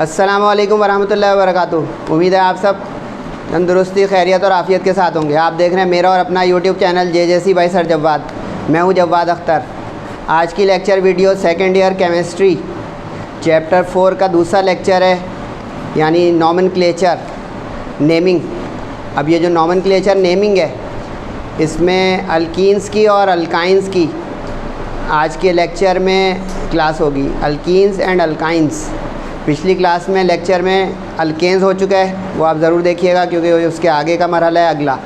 अस्सलामु अलैकुम वरहमतुल्लाहि वबरकातुहू। उम्मीद है आप सब तंदुरुस्ती, खैरियत और आफ़ियत के साथ होंगे। आप देख रहे हैं मेरा और अपना YouTube channel JJC by sir Jawwad. मैं हूं जव्वाद अख्तर। आज की lecture video second year chemistry chapter 4 का दूसरा लेक्चर है, यानी नॉमेनक्लेचर नेमिंग। अब ये जो नॉमेनक्लेचर नेमिंग है, इसमें अल्कीन्स की और अल्काइंस की आज के लेक्चर में क्लास होगी। अल्कीन्स एंड अल्काइंस पिछली क्लास में लेक्चर में अल्केन्स हो चुका है, वो आप ज़रूर देखिएगा क्योंकि उसके आगे का मरहला है अगला।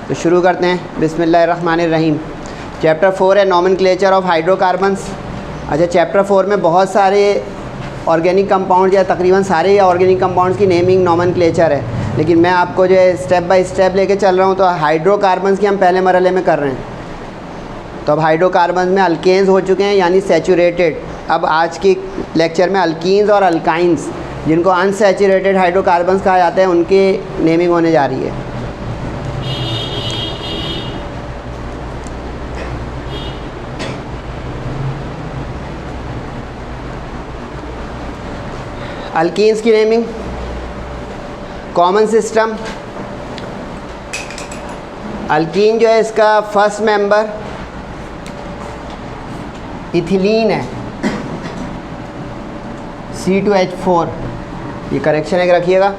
तो शुरू करते हैं। बिस्मिल्लाहिर्रहमानिर्रहीम। चैप्टर 4 है नॉमेनक्लेचर ऑफ हाइड्रोकार्बन्स। अच्छा, चैप्टर 4 में बहुत सारे ऑर्गेनिक कंपाउंड या तकरीबन सारे ऑर्गेनिक कंपाउंड्स की नेमिंग नॉमेनक्लेचर है, लेकिन मैं आपको जो है स्टेप बाय स्टेप लेके चल रहा हूँ। तो हाइड्रोकार्बन्स की हम पहले मरहले में कर रहे हैं। तो अब हाइड्रोकार्बन्स में अल्केन्स हो चुके हैं, यानी सैचुरेटेड। अब आज की लेक्चर में अल्कीन्स और अल्काइंस, जिनको अनसैचुरेटेड हाइड्रोकार्बन्स कहा जाता है, उनकी नेमिंग होने जा रही है। अल्कीन्स की नेमिंग कॉमन सिस्टम। अल्कीन जो है, इसका फर्स्ट मेंबर इथिलीन है, C2H4। ये करेक्शन एक रखिएगा।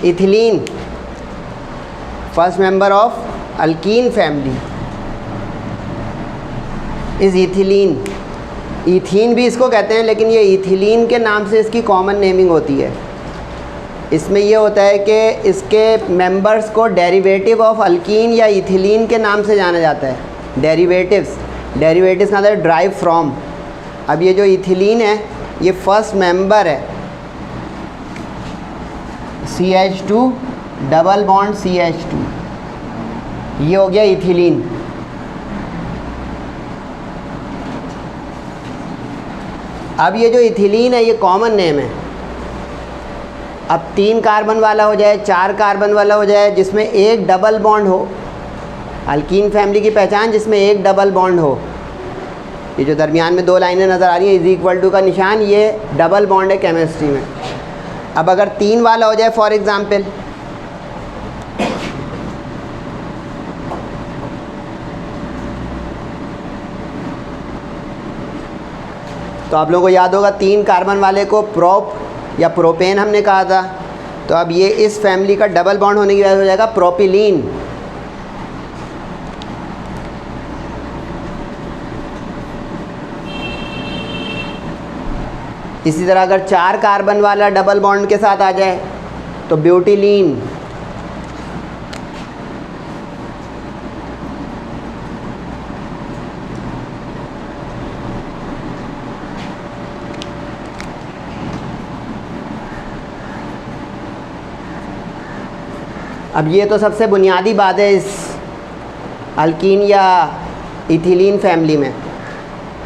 Ethylene first member of alkyne family is ethylene. Ethene भी इसको कहते हैं, लेकिन ये इथिलीन के नाम से इसकी कॉमन नेमिंग होती है। इसमें ये होता है कि इसके मेंबर्स को डेरिवेटिव ऑफ अल्कीन या इथिलीन के नाम से जाना जाता है। डेरिवेटिव्स का मतलब ड्राइव फ्रॉम। अब ये जो इथिलीन है, ये फर्स्ट मेंबर है, CH2 डबल बॉन्ड CH2, ये हो गया इथिलीन। अब ये जो इथिलीन है, ये कॉमन नेम है। अब 3 कार्बन वाला हो जाए, 4 कार्बन वाला हो जाए, जिसमें एक डबल बॉन्ड हो। अल्कीन फैमिली की पहचान जिसमें एक डबल बॉन्ड हो। ये जो दरमियान में 2 लाइनें नज़र आ रही हैं, इज़ इक्वल टू का निशान, ये डबल बॉन्ड है केमिस्ट्री में। अब अगर 3 वाला हो जाए फॉर एग्ज़ाम्पल, तो आप लोगों को याद होगा 3 कार्बन वाले को प्रोप या प्रोपेन हमने कहा था। तो अब ये इस फैमिली का डबल बॉन्ड होने की वजह से हो जाएगा प्रोपिलीन। इसी तरह अगर 4 कार्बन वाला डबल बॉन्ड के साथ आ जाए तो ब्यूटिलीन। अब ये तो सबसे बुनियादी बात है इस अल्कीन या इथिलीन फैमिली में,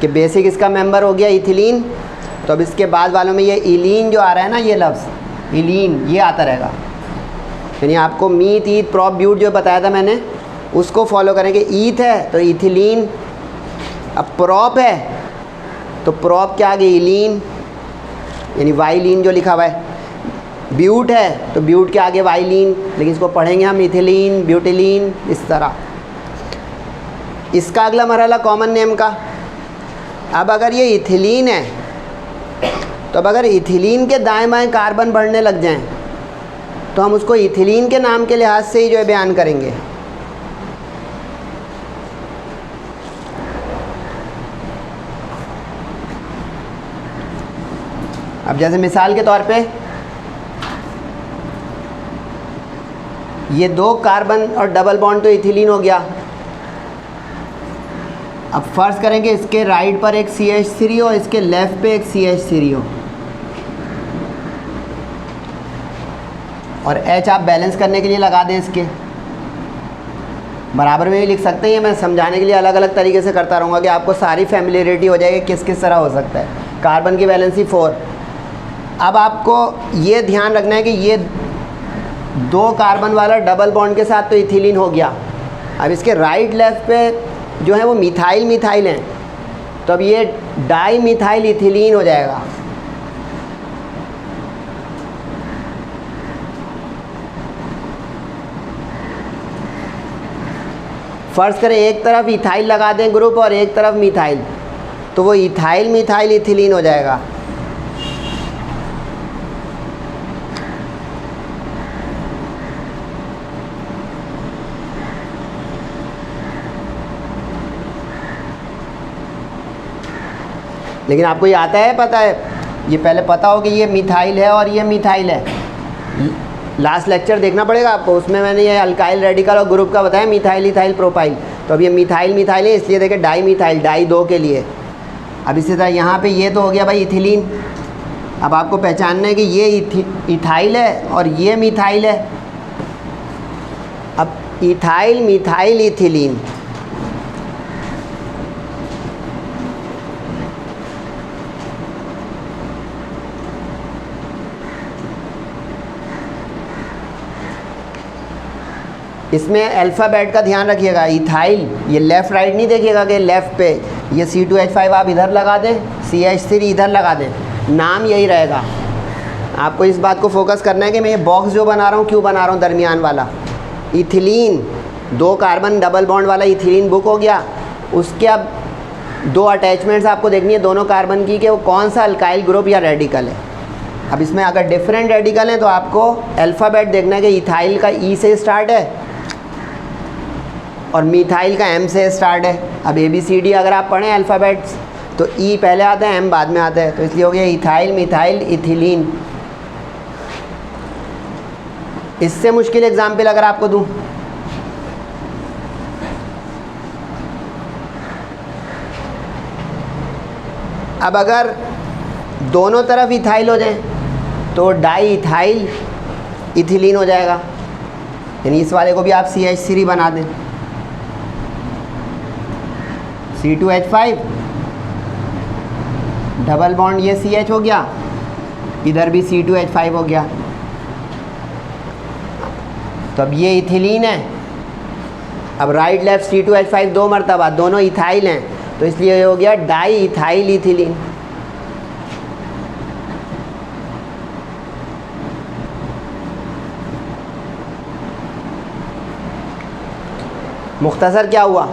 कि बेसिक इसका मेंबर हो गया इथिलीन। तो अब इसके बाद वालों में ये इलीन जो आ रहा है ना, ये लफ्ज़ इलीन, ये आता रहेगा। यानी आपको मीथ, ईथ, प्रॉप, ब्यूट जो बताया था मैंने, उसको फॉलो करेंगे। ईथ है तो इथिलीन, अब प्रॉप है तो प्रॉप के आगे इलीन, यानी वाइलीन जो लिखा हुआ है। ब्यूट है तो ब्यूट के आगे वाइलीन, लेकिन इसको पढ़ेंगे हम इथिलीन, ब्यूटिलीन, इस तरह। इसका अगला मरहला कॉमन नेम का। अब अगर ये इथिलीन है, तो अब अगर इथिलीन के दाएं बाएं कार्बन बढ़ने लग जाएं, तो हम उसको इथिलीन के नाम के लिहाज से ही जो है बयान करेंगे। अब जैसे मिसाल के तौर पे ये 2 कार्बन और डबल बॉन्ड तो इथिलीन हो गया। अब फर्ज करेंगे इसके राइट पर एक CH3 हो, इसके लेफ़्ट पे एक CH3 हो, और H आप बैलेंस करने के लिए लगा दें। इसके बराबर में भी लिख सकते हैं। मैं समझाने के लिए अलग अलग तरीके से करता रहूँगा कि आपको सारी फैमिलियरिटी हो जाएगी किस किस तरह हो सकता है। कार्बन की वैलेंसी 4। अब आपको ये ध्यान रखना है कि ये 2 कार्बन वाला डबल बॉन्ड के साथ तो इथिलीन हो गया। अब इसके राइट लेफ़्ट पे जो है वो मिथाइल हैं, तो अब ये डाई मिथाइल इथिलीन हो जाएगा। फ़र्ज़ करें एक तरफ इथाइल लगा दें ग्रुप और एक तरफ मिथाइल, तो वो इथाइल मिथाइल इथिलीन हो जाएगा। लेकिन आपको ये आता है, पता है, ये पहले पता हो कि ये मिथाइल है और ये मिथाइल है। लास्ट लेक्चर देखना पड़ेगा आपको, उसमें मैंने ये अल्काइल रेडिकल और ग्रुप का बताया, मिथाइल इथाइल प्रोपाइल। तो अब ये मिथाइल मिथाइल है, इसलिए देखें डाई मिथाइल, डाई 2 के लिए। अब इसी तरह यहाँ पे ये तो हो गया भाई इथिलीन। अब आपको पहचानना है कि ये इथाइल है और ये मिथाइल है। अब इथाइल मिथाइल इथिलीन, इसमें अल्फ़ाबेट का ध्यान रखिएगा। इथाइल ये लेफ़्ट राइट नहीं देखिएगा कि लेफ़्ट पे ये C2H5 आप इधर लगा दें, CH3 इधर लगा दें, नाम यही रहेगा। आपको इस बात को फोकस करना है कि मैं ये बॉक्स जो बना रहा हूँ क्यों बना रहा हूँ, दरमियान वाला इथिलीन, 2 कार्बन डबल बॉन्ड वाला इथिलीन बुक हो गया। उसके अब 2 अटैचमेंट्स आपको देखनी है दोनों कार्बन की कि वो कौन सा अल्काइल ग्रुप या रेडिकल है। अब इसमें अगर डिफरेंट रेडिकल हैं तो आपको अल्फ़ाबेट देखना है कि इथाइल का E से स्टार्ट है और मिथाइल का M से स्टार्ट है। अब ABCD अगर आप पढ़ें अल्फ़ाबेट्स तो E पहले आता है, M बाद में आता है, तो इसलिए हो गया इथाइल मिथाइल इथिलीन। इससे मुश्किल एग्जाम्पल अगर आपको दूं, अब अगर दोनों तरफ इथाइल हो जाए तो डाई इथाइल इथिलीन हो जाएगा, यानी इस वाले को भी आप CH3 बना दें, C2H5 डबल बॉन्ड ये CH हो गया, इधर भी C2H5 हो गया। तो अब ये इथिलीन है। अब राइट लेफ्ट C2H5 2 मरतबा, दोनों इथाइल हैं, तो इसलिए ये हो गया डाई इथाइल इथिलीन। मुख्तसर क्या हुआ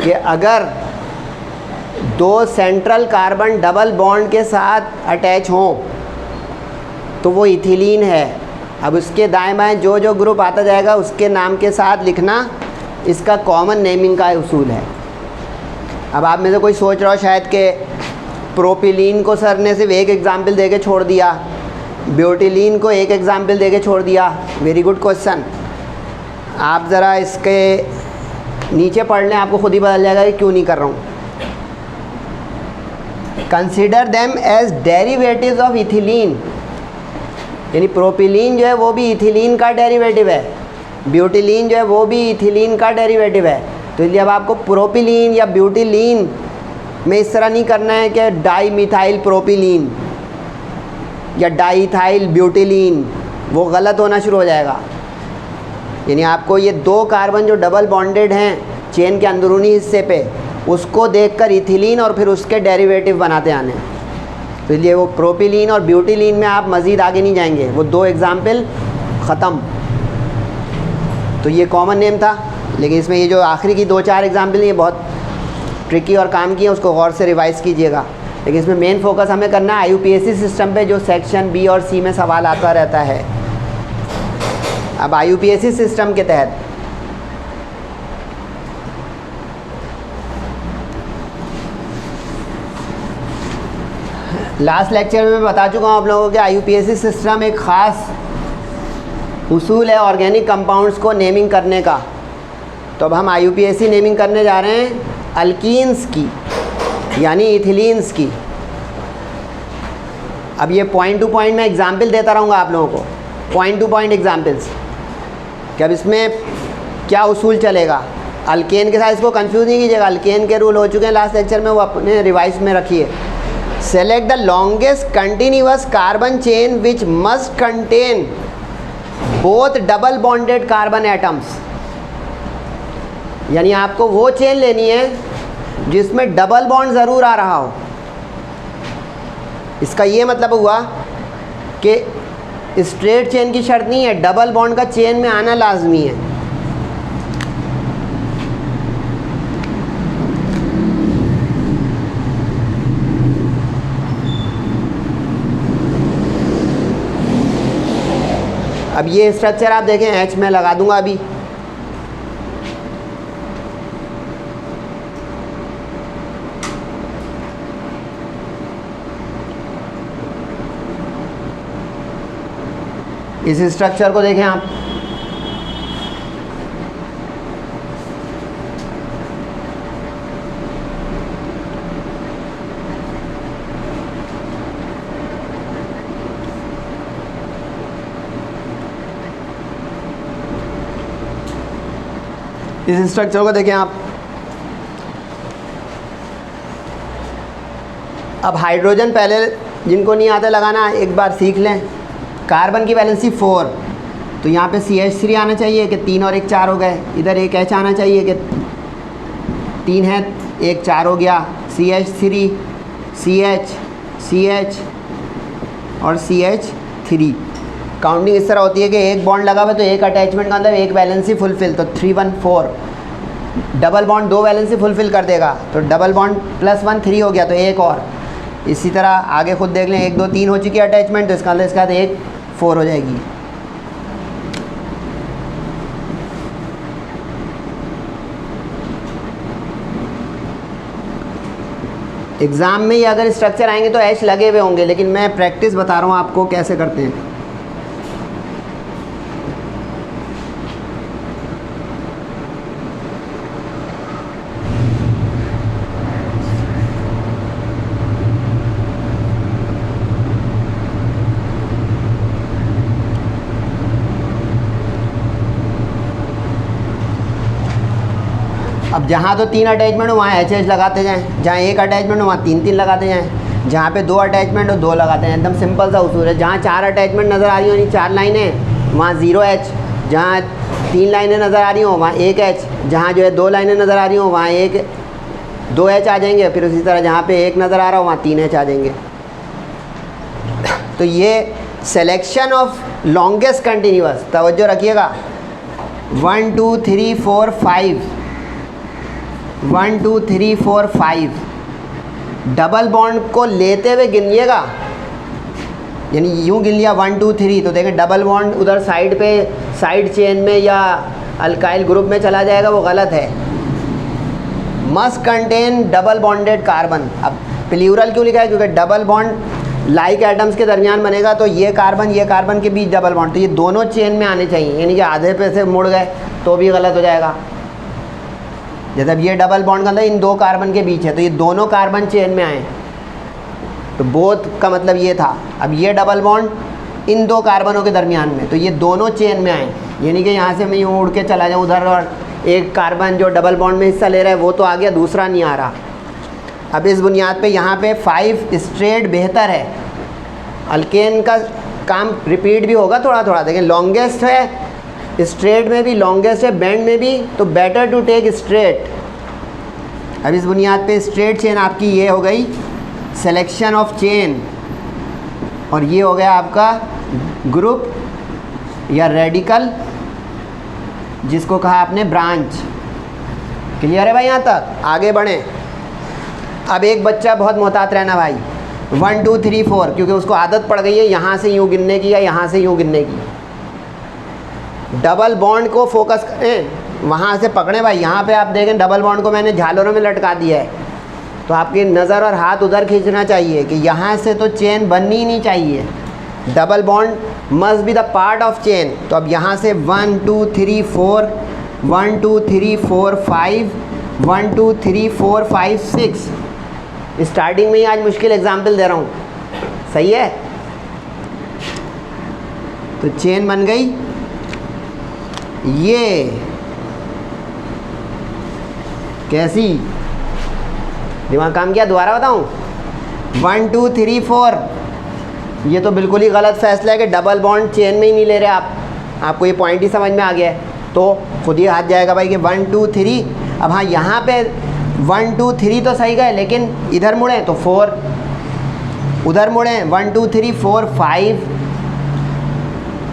कि अगर 2 सेंट्रल कार्बन डबल बॉन्ड के साथ अटैच हों तो वो इथिलीन है। अब उसके दाएं बाएं जो जो ग्रुप आता जाएगा उसके नाम के साथ लिखना इसका कॉमन नेमिंग का उसूल है। अब आप में से कोई सोच रहा हो शायद कि प्रोपिलीन को सर ने सिर्फ एक एग्जाम्पल देके छोड़ दिया, ब्यूटिलीन को एक एग्जाम्पल देके छोड़ दिया। Very good question. आप ज़रा इसके नीचे पढ़ लें, आपको खुद ही पता जाएगा कि क्यों नहीं कर रहा हूँ। Consider them as derivatives of ethylene, यानी प्रोपिलीन जो है वो भी इथिलीन का डेरिवेटिव है, ब्यूटिलीन जो है वो भी इथिलीन का डेरिवेटिव है। तो इसलिए अब आपको प्रोपिलीन या ब्यूटिलीन में इस तरह नहीं करना है कि डाई मिथाइल प्रोपिलीन या डाईथाइल ब्यूटिलीन, वो गलत होना शुरू हो जाएगा। यानी आपको ये 2 कार्बन जो डबल बॉन्डेड हैं चेन के अंदरूनी हिस्से पे, उसको देखकर इथिलीन और फिर उसके डेरिवेटिव बनाते आने। तो इसलिए वो प्रोपिलीन और ब्यूटिलीन में आप मज़ीद आगे नहीं जाएंगे, वो 2 एग्ज़ाम्पल ख़त्म। तो ये कॉमन नेम था, लेकिन इसमें ये जो आखिरी की 2-4 एग्ज़ाम्पल ये बहुत ट्रिकी और काम की है, उसको गौर से रिवाइज़ कीजिएगा। लेकिन इसमें मेन फोकस हमें करना है IUPAC सिस्टम पे, जो सेक्शन B और C में सवाल आता रहता है। अब IUPAC सिस्टम के तहत लास्ट लेक्चर में मैं बता चुका हूँ आप लोगों को कि IUPAC सिस्टम एक ख़ास उसूल है ऑर्गेनिक कंपाउंड्स को नेमिंग करने का। तो अब हम IUPAC नेमिंग करने जा रहे हैं अल्कीन्स की, यानी इथिलीन्स की। अब ये पॉइंट टू पॉइंट मैं एग्जाम्पल देता रहूँगा आप लोगों को, पॉइंट टू पॉइंट एग्जाम्पल्स, कि अब इसमें क्या उसूल चलेगा। अल्केन के साथ इसको कंफ्यूज नहीं कीजिएगा, अल्केन के रूल हो चुके हैं लास्ट लेक्चर में, वो अपने रिवाइज में रखिए। Select the longest continuous carbon chain which must contain both double bonded carbon atoms, यानी आपको वो चेन लेनी है जिसमें डबल बॉन्ड ज़रूर आ रहा हो। इसका ये मतलब हुआ कि स्ट्रेट चेन की शर्त नहीं है, डबल बॉन्ड का चेन में आना लाजमी है। अब ये स्ट्रक्चर आप देखें, H में लगा दूंगा अभी। इस स्ट्रक्चर को देखें आप, इस स्ट्रक्चर को देखें आप। अब हाइड्रोजन पहले जिनको नहीं आता लगाना एक बार सीख लें। कार्बन की वैलेंसी 4, तो यहाँ पे CH3 आना चाहिए कि 3 और 1 4 हो गए। इधर एक H आना चाहिए कि 3 है 1 4 हो गया। CH3 CH CH और CH3। काउंटिंग इस तरह होती है कि एक बॉन्ड लगा हुआ तो एक अटैचमेंट का अंदर एक वैलेंसी फुलफिल, तो 3 1 4। डबल बॉन्ड 2 वैलेंसी फुलफिल कर देगा, तो डबल बॉन्ड +1 3 हो गया, तो एक और। इसी तरह आगे खुद देख लें, 1 2 3 हो चुकी है अटैचमेंट, तो इसका अंदर इसके बाद 1 4 हो जाएगी। एग्ज़ाम में ही अगर स्ट्रक्चर आएंगे तो H लगे हुए होंगे, लेकिन मैं प्रैक्टिस बता रहा हूँ आपको कैसे करते हैं। अब जहाँ तो 3 अटैचमेंट हो वहाँ HH लगाते जाएं, जहाँ एक अटैचमेंट हो वहाँ 3 3 लगाते जाएं, जहाँ पे 2 अटैचमेंट हो 2 लगाते हैं। एकदम सिंपल सा उसूल है। जहाँ 4 अटैचमेंट नज़र आ रही हो यानी 4 लाइनें, वहाँ 0H। जहाँ 3 लाइनें नज़र आ रही हो वहाँ 1H। जहाँ जो है 2 लाइनें नज़र आ रही हो वहाँ 2H आ जाएंगे। फिर उसी तरह जहाँ पे 1 नज़र आ रहा हो वहाँ 3H आ जाएंगे। तो ये सिलेक्शन ऑफ लॉन्गेस्ट कंटिन्यूअस, तवज्जो रखिएगा। 1 2 3 4 5, 1 2 3 4 5 डबल बॉन्ड को लेते हुए गिनिएगा, यानी यूँ गिन लिया 1 2 3, तो देखें डबल बॉन्ड उधर साइड पे साइड चेन में या अल्काइल ग्रुप में चला जाएगा, वो गलत है। Must contain double bonded carbon. अब प्लूरल क्यों लिखा है? क्योंकि डबल बॉन्ड लाइक एटम्स के दरमियान बनेगा, तो ये कार्बन के बीच डबल बॉन्ड, तो ये दोनों चेन में आने चाहिए, यानी कि आधे पे से मुड़ गए तो भी गलत हो जाएगा। जैसे अब ये डबल बॉन्ड का अंदर इन 2 कार्बन के बीच है, तो ये दोनों कार्बन चेन में आए, तो बोथ का मतलब ये था। अब ये डबल बॉन्ड इन 2 कार्बनों के दरमियान में, तो ये दोनों चेन में आए, यानी कि यहाँ से मैं यूँ उड़ के चला जाऊँ उधर, और एक कार्बन जो डबल बॉन्ड में हिस्सा ले रहा है वो तो आ गया, दूसरा नहीं आ रहा। अब इस बुनियाद पे यहाँ पे 5 स्ट्रेट बेहतर है। अल्केन का काम रिपीट भी होगा थोड़ा थोड़ा। देखें लॉन्गेस्ट है स्ट्रेट में भी, लॉन्गेस्ट है बेंड में भी, तो बेटर टू टेक स्ट्रेट। अब इस बुनियाद पे स्ट्रेट चेन आपकी ये हो गई सिलेक्शन ऑफ चेन, और ये हो गया आपका ग्रुप या रेडिकल, जिसको कहा आपने ब्रांच। क्लियर है भाई? यहाँ तक आगे बढ़ें। अब एक बच्चा बहुत मोहतात रहना भाई, 1 2 3 4, क्योंकि उसको आदत पड़ गई है यहाँ से यूँ गिनने की या यहाँ से यूँ गिनने की। डबल बॉन्ड को फोकस करें, वहाँ से पकड़ें भाई। यहाँ पे आप देखें डबल बॉन्ड को मैंने झालरों में लटका दिया है, तो आपकी नज़र और हाथ उधर खींचना चाहिए कि यहाँ से तो चेन बननी ही नहीं चाहिए। Double bond must be the part of chain. तो अब यहाँ से 1 2 3 4, 1 2 3 4 5, 1 2 3 4 5 6। स्टार्टिंग में ही आज मुश्किल एग्जाम्पल दे रहा हूँ, सही है? तो चेन बन गई ये, कैसी? दिमाग काम किया? दोबारा बताऊँ? 1 2 3 4, ये तो बिल्कुल ही गलत फैसला है कि डबल बॉन्ड चेन में ही नहीं ले रहे आप। आपको ये पॉइंट ही समझ में आ गया है, तो खुद ही हाथ जाएगा भाई कि 1 2 3। अब हाँ, यहाँ पे 1 2 3 तो सही गए, लेकिन इधर मुड़ें तो 4, उधर मुड़ें 1 2 3 4 5,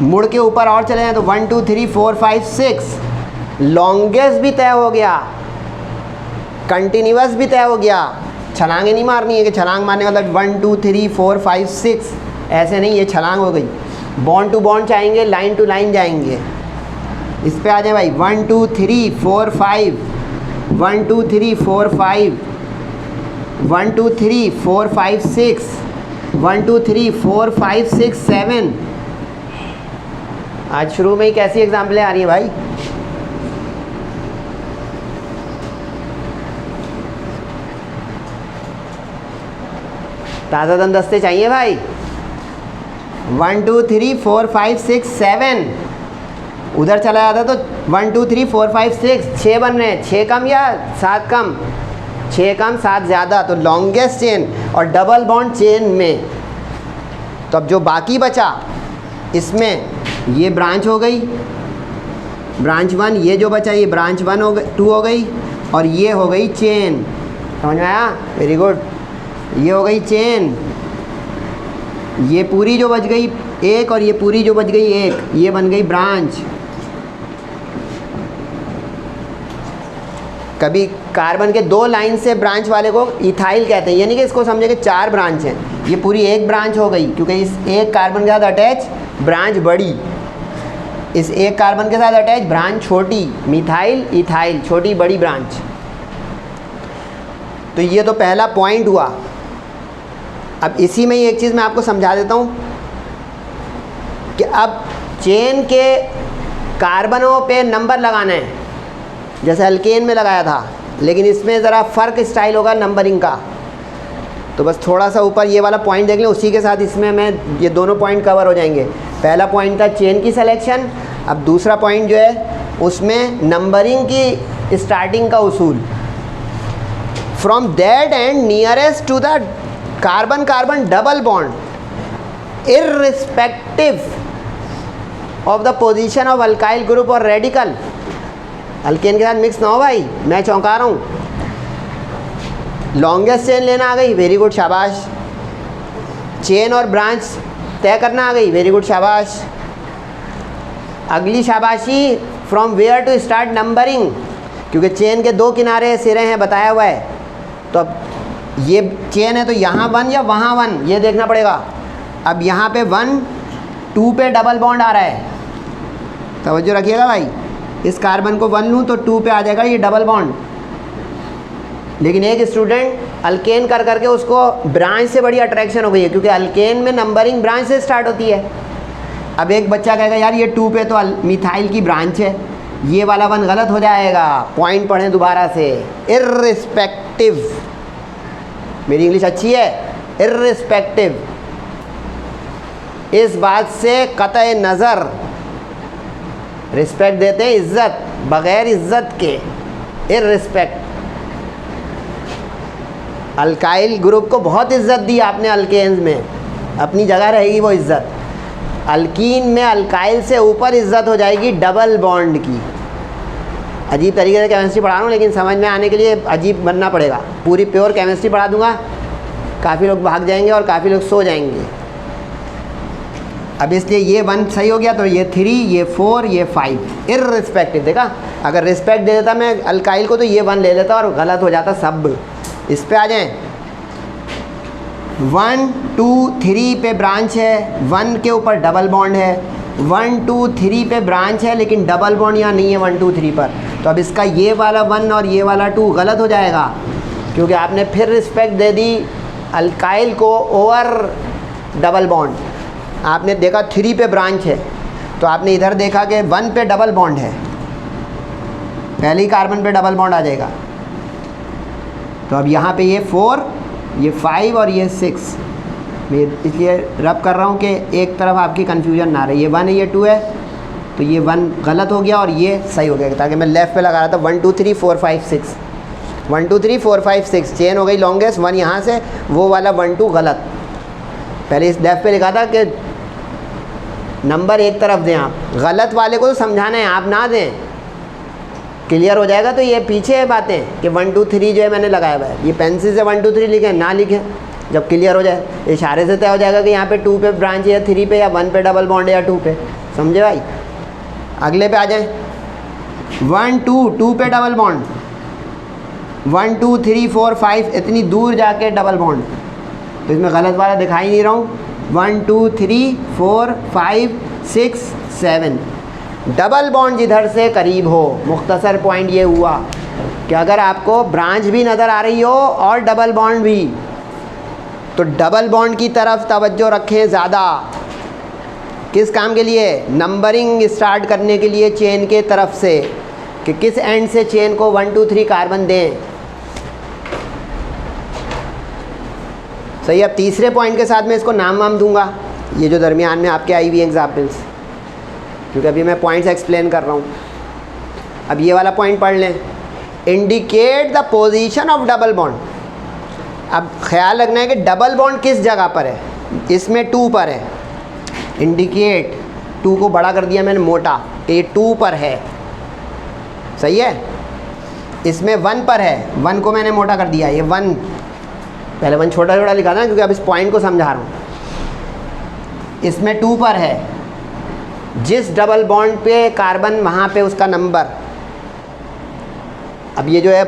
मुड़ के ऊपर और चले जाएँ तो 1 2 3 4 5 6। लॉन्गेस्ट भी तय हो गया, कंटिन्यूअस भी तय हो गया। छलांगे नहीं मारनी है कि छलांग मारने वाला 1 2 3 4 5 6, ऐसे नहीं, ये छलांग हो गई। बॉन्ड टू बॉन्ड चाहेंगे, लाइन टू लाइन जाएंगे। इस पे आ जाए भाई, 1 2 3 4 5, 1 2 3 4 5, 1 2 3 4 5 6, 1 2 3 4 5 6 7। आज शुरू में ही कैसी एग्जाम्पलें आ रही हैं भाई। ताज़ा दम दस्ते चाहिए भाई। 1 2 3 4 5 6 7, उधर चला जाता तो 1 2 3 4 5 6, 6 बन रहे हैं। 6 कम या 7 कम? 6 कम 7 ज़्यादा, तो लॉन्गेस्ट चेन और डबल बॉन्ड चेन में। तो अब जो बाकी बचा इसमें, ये ब्रांच हो गई, ब्रांच 1, ये जो बचा ये ब्रांच 1 हो गई, 2 हो गई, और ये हो गई चेन। समझ में आया? Very good. ये हो गई चेन, ये पूरी जो बच गई एक, और ये पूरी जो बच गई एक, ये बन गई ब्रांच। कभी कार्बन के 2 लाइन से ब्रांच वाले को इथाइल कहते हैं, यानी कि इसको समझे कि 4 ब्रांच हैं। ये पूरी एक ब्रांच हो गई, क्योंकि इस एक कार्बन के साथ अटैच ब्रांच बड़ी, इस एक कार्बन के साथ अटैच ब्रांच छोटी, मिथाइल इथाइल, छोटी बड़ी ब्रांच। तो ये तो पहला पॉइंट हुआ। अब इसी में ही एक चीज़ मैं आपको समझा देता हूँ कि अब चेन के कार्बनों पे नंबर लगाना है, जैसे अल्केन में लगाया था, लेकिन इसमें ज़रा फ़र्क स्टाइल होगा नंबरिंग का। तो बस थोड़ा सा ऊपर ये वाला पॉइंट देख लें, उसी के साथ इसमें मैं ये दोनों पॉइंट कवर हो जाएंगे। पहला पॉइंट था चेन की सिलेक्शन, अब दूसरा पॉइंट जो है उसमें नंबरिंग की स्टार्टिंग का उसूल। From that end nearest to the carbon carbon double bond irrespective of the position of alkyl group और रेडिकल। अल्केन के साथ मिक्स ना हो भाई, मैं चौंका रहा हूँ। लॉन्गेस्ट चेन लेना आ गई, वेरी गुड शाबाश। चेन और ब्रांच तय करना आ गई, वेरी गुड शाबाश। अगली शाबाशी from where to start numbering, क्योंकि चेन के 2 किनारे सिरे हैं बताया हुआ है। तो अब ये चेन है तो यहाँ 1 या वहाँ 1, ये देखना पड़ेगा। अब यहाँ पे 1 2 पे डबल बॉन्ड आ रहा है, तवज्जो रखिएगा भाई। इस कार्बन को 1 लूँ तो 2 पे आ जाएगा ये डबल बॉन्ड, लेकिन एक स्टूडेंट अल्केन कर करके उसको ब्रांच से बड़ी अट्रैक्शन हो गई है, क्योंकि अल्केन में नंबरिंग ब्रांच से स्टार्ट होती है। अब एक बच्चा कहेगा यार ये 2 पे तो मिथाइल की ब्रांच है, ये वाला 1 गलत हो जाएगा। पॉइंट पढ़ें दोबारा से, इर्रिस्पेक्टिव। मेरी इंग्लिश अच्छी है? इर्रिस्पेक्टिव, इस बात से कतई नज़र, रिस्पेक्ट देते हैं इज्जत, बग़ैर इज्जत के, इर्रिस्पेक्ट। अल्काइल ग्रुप को बहुत इज्जत दी आपने अल्केन्स में, अपनी जगह रहेगी वो इज्जत। अल्कीन में अल्काइल से ऊपर इज्जत हो जाएगी डबल बॉन्ड की। अजीब तरीके से केमिस्ट्री पढ़ा रहा हूँ, लेकिन समझ में आने के लिए अजीब बनना पड़ेगा। पूरी प्योर केमिस्ट्री पढ़ा दूंगा, काफ़ी लोग भाग जाएंगे और काफ़ी लोग सो जाएंगे। अब इसलिए ये 1 सही हो गया, तो ये 3, ये 4, ये 5 इर्रिस्पेक्टिव। देखा, अगर रिस्पेक्ट दे देता मैं अल्काइल को तो ये 1 ले लेता और गलत हो जाता सब। इस पे आ जाएं, 1 2 3 पे ब्रांच है, 1 के ऊपर डबल बॉन्ड है, 1 2 3 पे ब्रांच है, लेकिन डबल बॉन्ड यहाँ नहीं है 1 2 3 पर। तो अब इसका ये वाला 1 और ये वाला 2 गलत हो जाएगा, क्योंकि आपने फिर रिस्पेक्ट दे दी अल्काइल को ओवर डबल बॉन्ड। आपने देखा 3 पे ब्रांच है, तो आपने इधर देखा कि 1 पे डबल बॉन्ड है, पहले ही कार्बन पे डबल बॉन्ड आ जाएगा। तो अब यहाँ पे ये 4, ये 5 और ये 6, मैं इसलिए रब कर रहा हूँ कि एक तरफ आपकी कन्फ्यूजन ना रहे। ये 1 है, ये 2 है, तो ये 1 गलत हो गया और ये सही हो गया, ताकि मैं लेफ़्ट पे लगा रहा था 1 2 3 4 5 6, 1 2 3 4 5 6 चेन हो गई लॉन्गेस्ट। 1 यहाँ से, वो वाला 1 2 गलत। पहले इस लेफ़्ट पे लिखा था कि नंबर एक तरफ दें आप, गलत वाले को तो समझाना है, आप ना दें, क्लियर हो जाएगा। तो ये पीछे है बातें कि 1 2 3 जो है मैंने लगाया हुआ है, ये पेंसिल से 1 2 3 लिखें ना लिखें, जब क्लियर हो जाए इशारे से तय हो जाएगा कि यहाँ पे 2 पे ब्रांच है या 3 पे, या 1 पे डबल बॉन्ड है या 2 पे। समझे भाई? अगले पे आ जाएं, 1 2 2 पे डबल बॉन्ड, 1 2 3 4 5 इतनी दूर जाके डबल बॉन्ड। तो इसमें गलत वाला दिखाई नहीं रहा हूँ, 1 2 3 4 5 6 7। डबल बॉन्ड जिधर से करीब हो, मुख्तसर पॉइंट ये हुआ कि अगर आपको ब्रांच भी नज़र आ रही हो और डबल बॉन्ड भी, तो डबल बॉन्ड की तरफ तवज्जो रखें ज़्यादा। किस काम के लिए? नंबरिंग स्टार्ट करने के लिए चेन के तरफ से, कि किस एंड से चेन को 1 2 3 कार्बन दें। सही। अब तीसरे पॉइंट के साथ मैं इसको नाम वाम दूंगा, ये जो दरमियान में आपके आई हुई एग्जाम्पल्स, क्योंकि अभी मैं पॉइंट्स एक्सप्लेन कर रहा हूँ। अब ये वाला पॉइंट पढ़ लें, indicate the position of double bond. अब ख्याल रखना है कि डबल बॉन्ड किस जगह पर है। इसमें 2 पर है, इंडिकेट 2 को बड़ा कर दिया मैंने मोटा, कि ये 2 पर है। सही है। इसमें 1 पर है, 1 को मैंने मोटा कर दिया, ये 1, पहले 1 छोटा छोटा लिखा था ना, क्योंकि अब इस पॉइंट को समझा रहा हूँ। इसमें 2 पर है, जिस डबल बॉन्ड पे कार्बन वहाँ पे उसका नंबर। अब ये जो है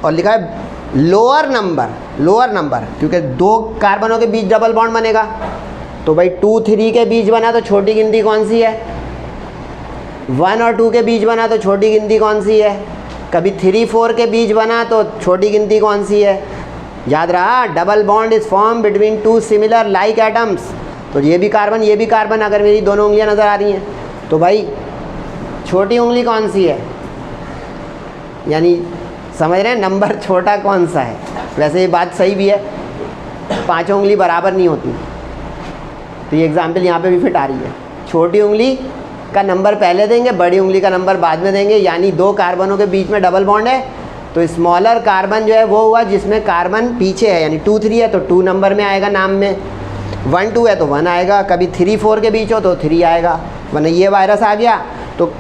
और लिखा है लोअर नंबर, क्योंकि 2 कार्बनों के बीच डबल बॉन्ड बनेगा, तो भाई 2 3 के बीच बना तो छोटी गिनती कौन सी है? 1 और 2 के बीच बना तो छोटी गिनती कौन सी है? कभी 3 4 के बीच बना तो छोटी गिनती कौन सी है? याद रहा, double bond is form between 2 similar like atoms. तो ये भी कार्बन, अगर मेरी दोनों उंगलियां नज़र आ रही हैं, तो भाई छोटी उंगली कौन सी है? यानी समझ रहे हैं, नंबर छोटा कौन सा है। वैसे ये बात सही भी है, 5 उंगली बराबर नहीं होती, तो ये एग्जाम्पल यहाँ पे भी फिट आ रही है। छोटी उंगली का नंबर पहले देंगे, बड़ी उंगली का नंबर बाद में देंगे। यानी 2 कार्बनों के बीच में डबल बॉन्ड है, तो स्मॉलर कार्बन जो है वो हुआ जिसमें कार्बन पीछे है, यानी 2 3 है तो 2 नंबर में आएगा नाम में, 1 2 है तो 1 आएगा, कभी 3 4 के बीच हो तो 3 आएगा। वरना ये वायरस आ गया तो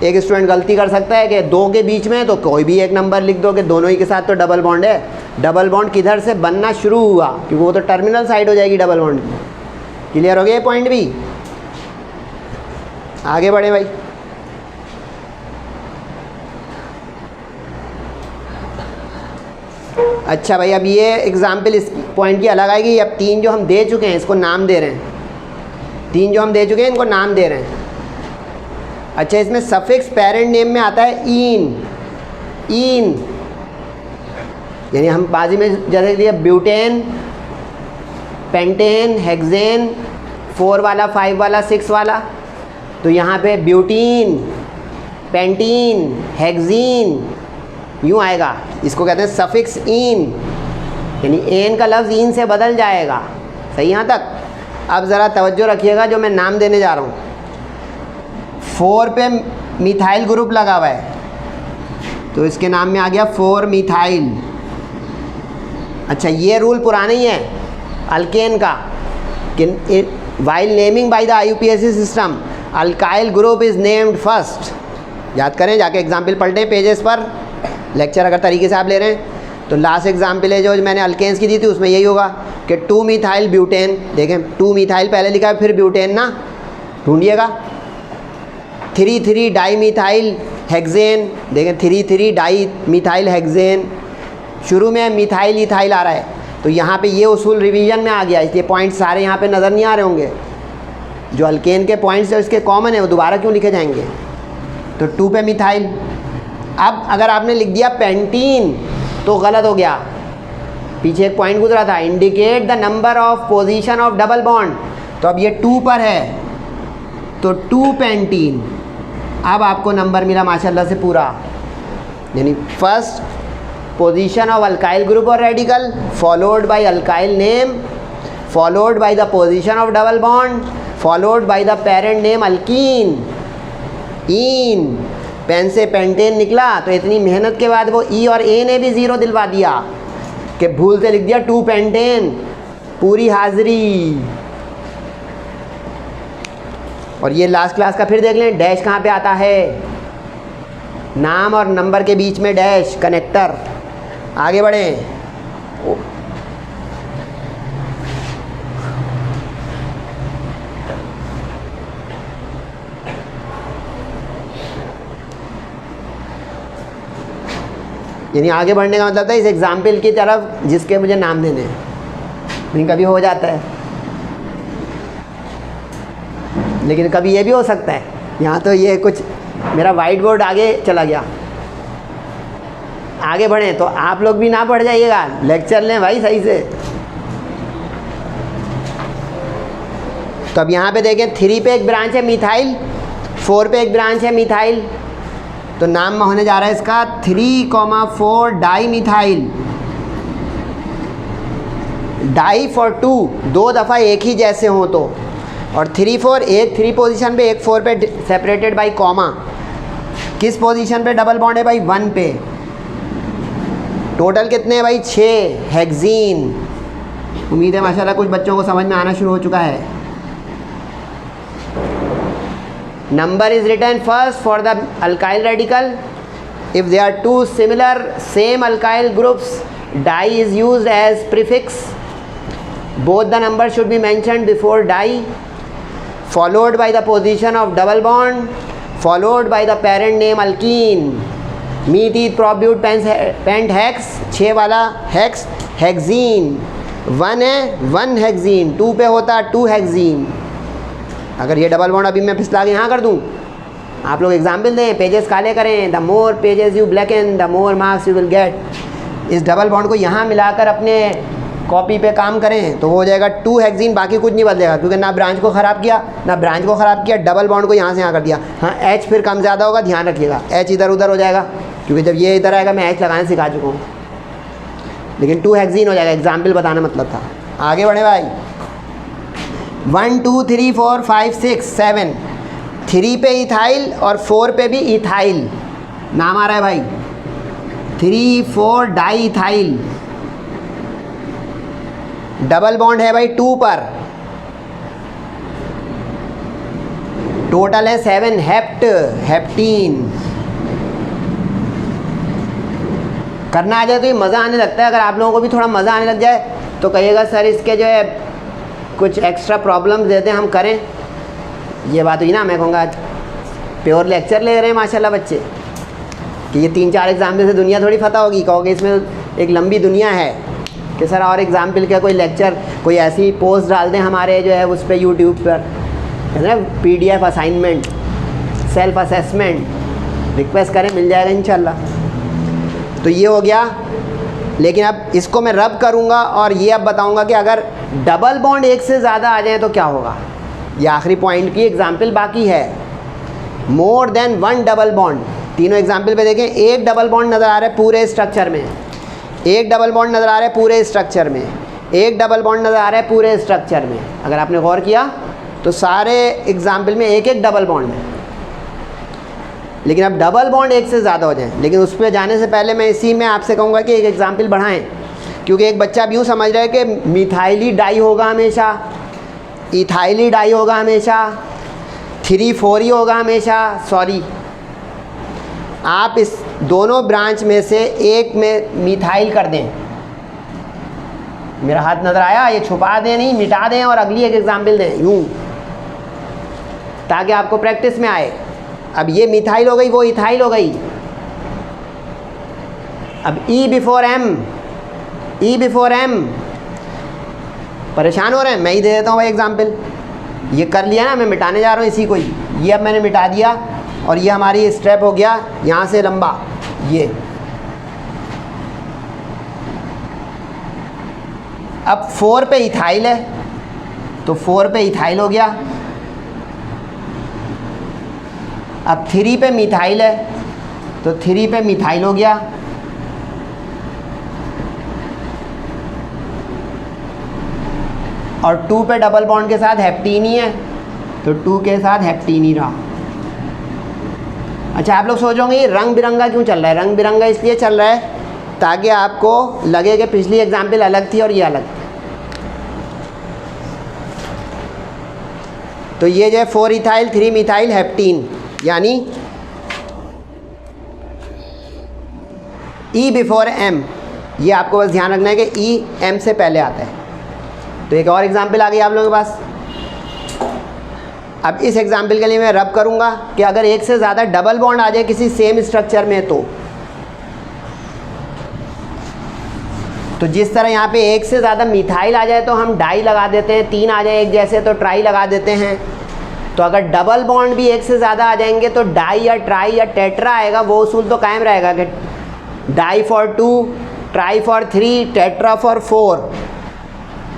एक स्टूडेंट गलती कर सकता है कि 2 के बीच में है तो कोई भी एक नंबर लिख दो कि दोनों ही के साथ तो डबल बॉन्ड है। डबल बॉन्ड किधर से बनना शुरू हुआ, क्योंकि वो तो टर्मिनल साइड हो जाएगी डबल बॉन्ड की। क्लियर हो गया ये पॉइंट भी? आगे बढ़े भाई। अच्छा भाई, अब ये एग्जाम्पल इस पॉइंट की अलग आएगी। अब 3 जो हम दे चुके हैं इसको नाम दे रहे हैं, 3 जो हम दे चुके हैं इनको नाम दे रहे हैं। अच्छा, इसमें सफिक्स पेरेंट नेम में आता है इन, यानी हम बाजी में जैसे दिया ब्यूटेन, पेंटेन, हेक्सेन, 4 वाला, 5 वाला, 6 वाला, तो यहाँ पे ब्यूटीन, पेंटीन, हेक्सीन यूँ आएगा। इसको कहते हैं सफिक्स इन, यानी एन का लफ्ज़ इन से बदल जाएगा। सही यहाँ तक? अब ज़रा तवज्जो रखिएगा जो मैं नाम देने जा रहा हूँ। 4 पे मिथाइल ग्रुप लगा हुआ है, तो इसके नाम में आ गया 4 मिथाइल। अच्छा, ये रूल पुराना ही है अल्केन का, कि while naming by the IUPAC system alkyl group is named first. याद करें, जाके एग्जाम्पल पलटें पेजेस पर, लेक्चर अगर तरीके से आप ले रहे हैं तो। लास्ट एग्जाम्पल है जो मैंने अल्केन्स की दी थी, उसमें यही होगा कि 2 मिथाइल ब्यूटेन। देखें, 2 मिथाइल पहले लिखा है, फिर ब्यूटेन ना, ढूंढिएगा। 3 3 डाई मिथाइल हेक्सेन, देखें 3 3 डाई मिथाइल हेक्सेन। शुरू में मिथाइल इथाइल आ रहा है, तो यहाँ पे ये उसूल रिवीजन में आ गया, इसलिए पॉइंट्स सारे यहाँ पे नज़र नहीं आ रहे होंगे। जो अल्केन के पॉइंट्स है इसके कॉमन है, वो दोबारा क्यों लिखे जाएंगे? तो 2 पे मिथाइल। अब अगर आपने लिख दिया पेंटीन तो गलत हो गया, पीछे एक पॉइंट गुजरा था, indicate the number of position of double bond. तो अब ये 2 पर है, तो 2 पेंटीन। अब आपको नंबर मिला माशाल्लाह से पूरा, यानी first position of alkyl group और radical, followed by alkyl name, followed by the position of double bond, followed by the parent name alkene, इन। पेन से पेंटेन निकला, तो इतनी मेहनत के बाद वो ई और ए ने भी ज़ीरो दिलवा दिया कि भूल से लिख दिया 2 पेंटेन, पूरी हाजिरी। और ये लास्ट क्लास का फिर देख लें, डैश कहाँ पे आता है? नाम और नंबर के बीच में डैश, कनेक्टर। आगे बढ़ें। यानी आगे बढ़ने का मतलब था इस एग्जाम्पल की तरफ जिसके मुझे नाम देने हैं, नहीं कभी हो जाता है। लेकिन कभी ये भी हो सकता है, यहाँ तो ये कुछ मेरा वाइट बोर्ड आगे चला गया। आगे बढ़ें तो आप लोग भी ना पढ़ जाइएगा, लेक्चर लें भाई सही से। तो अब यहाँ पे देखें 3 पे एक ब्रांच है मिथाइल, 4 पे एक ब्रांच है मिथाइल, तो नाम होने जा रहा है इसका 3,4 डाई मिथाइल। डाई फॉर 2, 2 दफ़ा एक ही जैसे हों तो, और 3,4 एक 3 पोजीशन पे, एक 4 पे सेपरेटेड बाई कॉमा। किस पोजीशन पे डबल बॉन्ड है भाई? 1 पे। टोटल कितने हैं भाई? 6 हेक्सीन। उम्मीद है माशाल्लाह कुछ बच्चों को समझ में आना शुरू हो चुका है। Number is written first for the alkyl radical. If they are two similar same alkyl groups, di is used as prefix. Both the numbers should be mentioned before di, followed by the position of double bond, followed by the parent name alkene. Methene probute pent hex, 6 वाला hex, hexene 1 है, 1 hexene, 2 पे होता 2 hexene। अगर ये double bond अभी मैं फिसला के यहाँ कर दूँ, आप लोग एग्जाम्पल दें, पेजेस काले करें, the more pages you blacken the more marks you will get. इस डबल बॉन्ड को यहाँ मिलाकर अपने कॉपी पे काम करें तो हो जाएगा 2 हेक्सीन, बाकी कुछ नहीं बदलेगा, क्योंकि ना ब्रांच को ख़राब किया ना ब्रांच को ख़राब किया, डबल बॉन्ड को यहाँ से यहाँ कर दिया। हाँ एच फिर कम ज़्यादा होगा, ध्यान रखिएगा, एच इधर उधर हो जाएगा, क्योंकि जब ये इधर आएगा मैं एच लगाना सिखा चुका हूँ, लेकिन 2 हेक्सीन हो जाएगा, एग्जाम्पल बताना मतलब था। आगे बढ़े भाई, 1 2 3 4 5 6 7, 3 पे इथाइल और 4 पे भी इथाइल नाम आ रहा है भाई, 3 4 डाई इथाइल। डबल बॉन्ड है भाई 2 पर, टोटल है 7 हेप्ट, हेप्टीन। करना आ जाए तो ये मज़ा आने लगता है। अगर आप लोगों को भी थोड़ा मज़ा आने लग जाए तो कहिएगा सर इसके जो है कुछ एक्स्ट्रा प्रॉब्लम्स देते हैं हम करें। ये बात हुई ना, मैं कहूँगा प्योर लेक्चर ले रहे हैं माशाल्लाह बच्चे, कि ये 3-4 एग्जाम्पल से दुनिया थोड़ी पता होगी। कहोगे इसमें एक लंबी दुनिया है कि सर और एग्जाम्पल का कोई लेक्चर, कोई ऐसी पोस्ट डाल दें हमारे जो है उस पर यूट्यूब पर, है ना, PDF assignment, self assessment, request करें मिल जाएगा इंशाल्लाह। तो ये हो गया। लेकिन अब इसको मैं रब करूँगा और ये अब बताऊँगा कि अगर डबल बॉन्ड एक से ज़्यादा आ जाए तो क्या होगा। ये आखिरी पॉइंट की एग्जाम्पल बाकी है। मोर देन 1 डबल बॉन्ड, तीनों एग्जाम्पल पे देखें, एक डबल बॉन्ड नज़र आ रहा है पूरे स्ट्रक्चर में, एक डबल बॉन्ड नज़र आ रहा है पूरे स्ट्रक्चर में, एक डबल बॉन्ड नज़र आ रहा है पूरे स्ट्रक्चर में। अगर आपने गौर किया तो सारे एग्जाम्पल में एक एक डबल बॉन्ड है। लेकिन अब डबल बॉन्ड एक से ज़्यादा हो जाए, लेकिन उस पर जाने से पहले मैं इसी में आपसे कहूँगा कि एक एग्जाम्पल बढ़ाएं, क्योंकि एक बच्चा अब यूँ समझ रहा है कि मिथाइली डाई होगा हमेशा, इथाइली डाई होगा हमेशा, 3,4 ही होगा हमेशा। सॉरी, आप इस दोनों ब्रांच में से एक में मिथाइल कर दें। मेरा हाथ नज़र आया, ये छुपा दें नहीं, मिटा दें और अगली एक एग्जाम्पल दें यूँ, ताकि आपको प्रैक्टिस में आए। अब ये मिथाइल हो गई, वो इथाइल हो गई। अब E before M, E before M, परेशान हो रहे हैं, मैं ही दे देता हूँ भाई एग्जाम्पल। ये कर लिया ना, मैं मिटाने जा रहा हूँ इसी को ही, ये अब मैंने मिटा दिया और ये हमारी स्टेप हो गया यहाँ से लंबा। ये अब 4 पे इथाइल है तो 4 पे इथाइल हो गया। अब 3 पे मिथाइल है तो 3 पे मिथाइल हो गया। और 2 पे डबल बॉन्ड के साथ हेप्टीन ही है तो 2 के साथ हेप्टीन ही रहा। अच्छा, आप लोग सोचोगे ये रंग बिरंगा क्यों चल रहा है? रंग बिरंगा इसलिए चल रहा है ताकि आपको लगे कि पिछली एग्जाम्पल अलग थी और ये अलग। तो ये जो है 4 इथाइल 3 मिथाइल हेप्टीन, यानी E बिफोर M। ये आपको बस ध्यान रखना है कि E M से पहले आता है। तो एक और एग्जाम्पल आ गई आप लोगों के पास। अब इस एग्जाम्पल के लिए मैं रब करूँगा कि अगर एक से ज़्यादा डबल बॉन्ड आ जाए किसी सेम स्ट्रक्चर में तो जिस तरह यहाँ पे एक से ज़्यादा मिथाइल आ जाए तो हम डाई लगा देते हैं, 3 आ जाए एक जैसे तो ट्राई लगा देते हैं। तो अगर डबल बॉन्ड भी एक से ज़्यादा आ जाएंगे तो डाई या ट्राई या टेट्रा आएगा, वो उसूल तो कायम रहेगा कि di for 2, tri for 3, tetra for 4,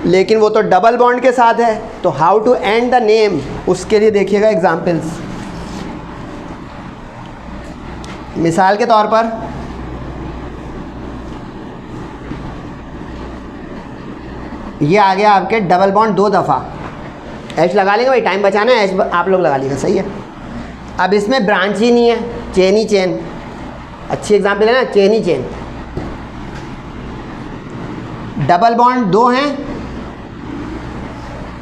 लेकिन वो तो डबल बॉन्ड के साथ है। तो how to end the name, उसके लिए देखिएगा एग्जाम्पल्स। मिसाल के तौर पर ये आ गया आपके डबल बॉन्ड 2 दफ़ा, एच लगा लेंगे भाई, टाइम बचाना है, एच आप लोग लगा लीजिएगा, सही है। अब इसमें ब्रांच ही नहीं है, चेन ही चेन, अच्छी एग्जाम्पल है ना, चेन ही चेन। डबल बॉन्ड 2 हैं,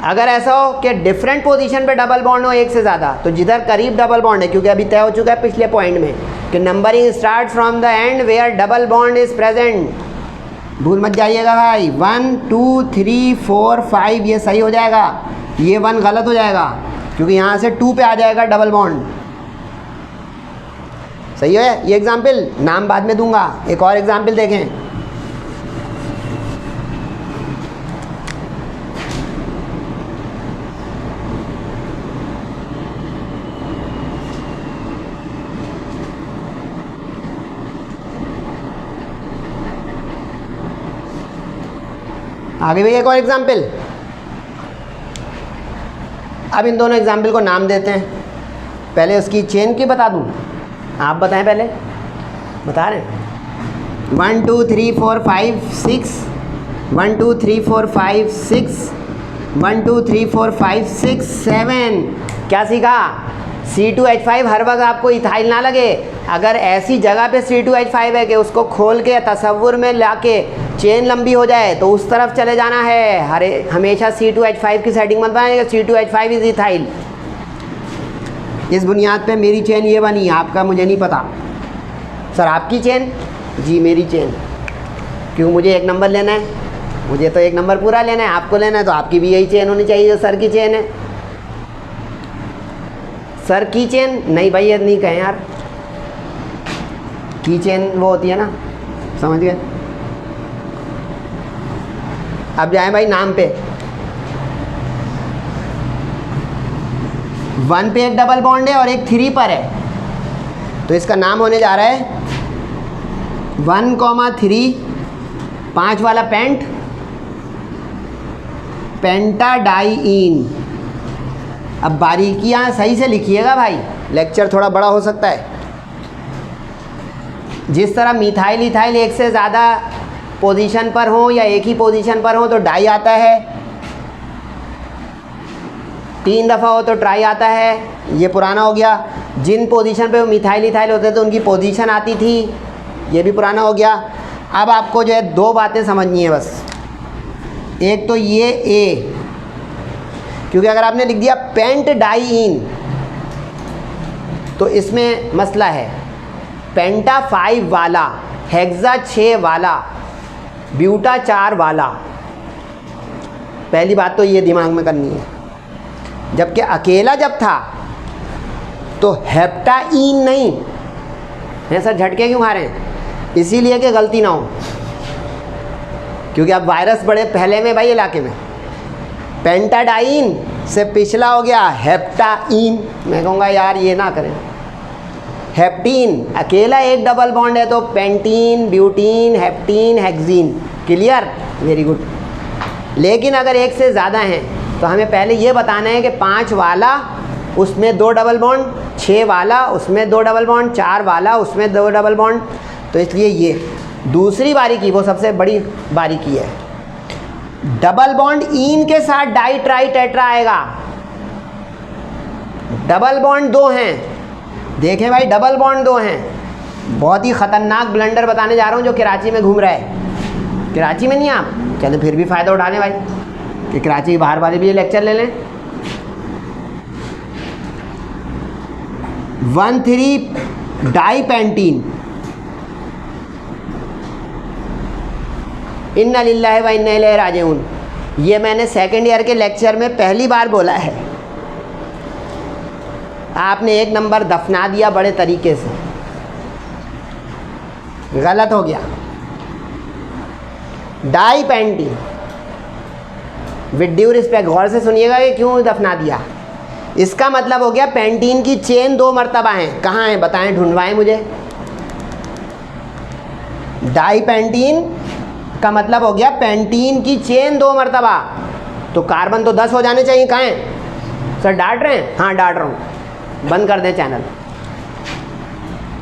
अगर ऐसा हो कि डिफरेंट पोजीशन पे डबल बॉन्ड हो एक से ज़्यादा, तो जिधर करीब डबल बॉन्ड है, क्योंकि अभी तय हो चुका है पिछले पॉइंट में कि numbering start from the end where double bond is present, भूल मत जाइएगा भाई। 1 2 3 4 5 ये सही हो जाएगा, ये 1 गलत हो जाएगा, क्योंकि यहाँ से 2 पे आ जाएगा डबल बॉन्ड, सही है। ये एग्जाम्पल नाम बाद में दूंगा। एक और एग्जाम्पल देखें, आगे भी एक और एग्जाम्पल। अब इन दोनों एग्जाम्पल को नाम देते हैं। पहले उसकी चेन की बता दूं, आप बताएं, पहले बता रहे हैं। 1 2 3 4 5 6, 1 2 3 4 5 6, 1 2 3 4 5 6 7। क्या सीखा? C2H5 हर वक्त आपको इथाइल ना लगे। अगर ऐसी जगह पे C2H5 है कि उसको खोल के तसव्वुर में लाके चेन लंबी हो जाए तो उस तरफ चले जाना है। हमेशा C2H5 की सेटिंग मत बनाइएगा, C2H5 इज इथाइल। इस बुनियाद पे मेरी चेन ये बनी, आपका मुझे नहीं पता। सर आपकी चेन? जी मेरी चेन। क्यों? मुझे 1 नंबर लेना है, मुझे तो 1 नंबर पूरा लेना है, आपको लेना है तो आपकी भी यही चेन होनी चाहिए जो सर की चेन है। सर की चेन नहीं भाई, ये नहीं कहें यार, की चेन वो होती है ना, समझ गए। अब जाए भाई नाम पे। 1 पे एक डबल बॉन्ड है और एक 3 पर है, तो इसका नाम होने जा रहा है 1,3 5 वाला पेंट, पेंटाडाइईन। अब बारीकियां सही से लिखिएगा भाई, लेक्चर थोड़ा बड़ा हो सकता है। जिस तरह मिथाइल इथाइल एक से ज़्यादा पोजीशन पर हो या एक ही पोजीशन पर हो तो डाई आता है, 3 दफ़ा हो तो ट्राई आता है, ये पुराना हो गया। जिन पोजीशन पे वो मिथाइल इथाइल होते थे उनकी पोजीशन आती थी, ये भी पुराना हो गया। अब आपको जो है 2 बातें समझनी है बस। एक तो ये ए, क्योंकि अगर आपने लिख दिया पेंटाडाइईन तो इसमें मसला है। पेंटा 5 वाला, हेक्सा 6 वाला, ब्यूटा 4 वाला, पहली बात तो ये दिमाग में करनी है। जबकि अकेला जब था तो हेप्टाइन नहीं है। सर झटके क्यों खा रहे हैं? इसीलिए कि गलती ना हो, क्योंकि अब वायरस बड़े पहले में भाई इलाके में। पेंटाडाइन से पिछला हो गया हेप्टाइन। मैं कहूँगा यार ये ना करें। हेप्टीन अकेला एक डबल बॉन्ड है तो pentene, butene, heptene, hexene. Clear? Very good. लेकिन अगर एक से ज़्यादा हैं तो हमें पहले ये बताना है कि 5 वाला उसमें 2 डबल बॉन्ड, 6 वाला उसमें 2 डबल बॉन्ड, 4 वाला उसमें 2 डबल बॉन्ड। तो इसलिए ये दूसरी बारीकी, वो सबसे बड़ी बारीकी है। डबल बॉन्ड इन के साथ डाई ट्राई टेट्रा आएगा। डबल बॉन्ड 2 हैं, देखें भाई, डबल बॉन्ड 2 हैं। बहुत ही ख़तरनाक ब्लंडर बताने जा रहा हूँ जो कराची में घूम रहा है। कराची में नहीं आप, चलो फिर भी फ़ायदा उठा लें भाई कि कराची के बाहर वाले भी ये लेक्चर ले लें। 1,3 डाई पेंटीन। इन्ना लिल्लाहि व इन्ना इलैहि राजिऊन। ये मैंने 2nd ईयर के लेक्चर में पहली बार बोला है। आपने 1 नंबर दफना दिया बड़े तरीके से, गलत हो गया। Di pentene, with due respect, गौर से सुनिएगा कि क्यों दफना दिया। इसका मतलब हो गया पेंटीन की चेन 2 मर्तबा हैं। कहाँ है बताएं, ढूंढवाएं मुझे। डाई पेंटीन का मतलब हो गया पेंटीन की चेन 2 मर्तबा, तो कार्बन तो 10 हो जाने चाहिए। कहाँ हैं सर, डांट रहे हैं? हाँ डांट रहा हूँ, बंद कर दें चैनल।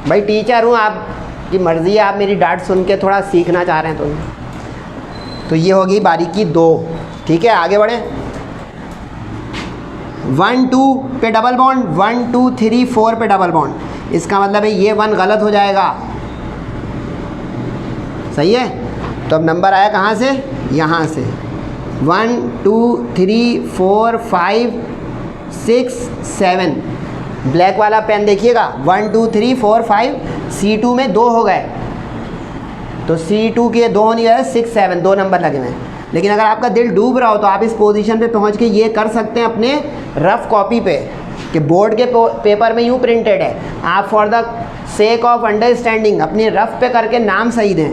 भाई टीचर हूँ, आपकी मर्ज़ी है, आप मेरी डांट सुन के थोड़ा सीखना चाह रहे हैं तो ये होगी बारीकी 2। ठीक है, आगे बढ़ें। 1 2 पे डबल बॉन्ड, 1 2 3 4 पे डबल बॉन्ड। इसका मतलब है ये 1 गलत हो जाएगा। सही है, तो अब नंबर आया कहाँ से, यहाँ से। 1 2 3 4 5 6 7। ब्लैक वाला पेन देखिएगा, 1 2 3 4 5, C2 में 2 हो गए, तो C2 के 2 नहीं गए, 6 7, 2 नंबर लगे हुए। लेकिन अगर आपका दिल डूब रहा हो तो आप इस पोजीशन पे पहुंच के ये कर सकते हैं अपने रफ़ कॉपी पे, कि बोर्ड के पेपर में यूँ प्रिंटेड है, आप for the sake of understanding अपने रफ़ पे करके नाम सही दें।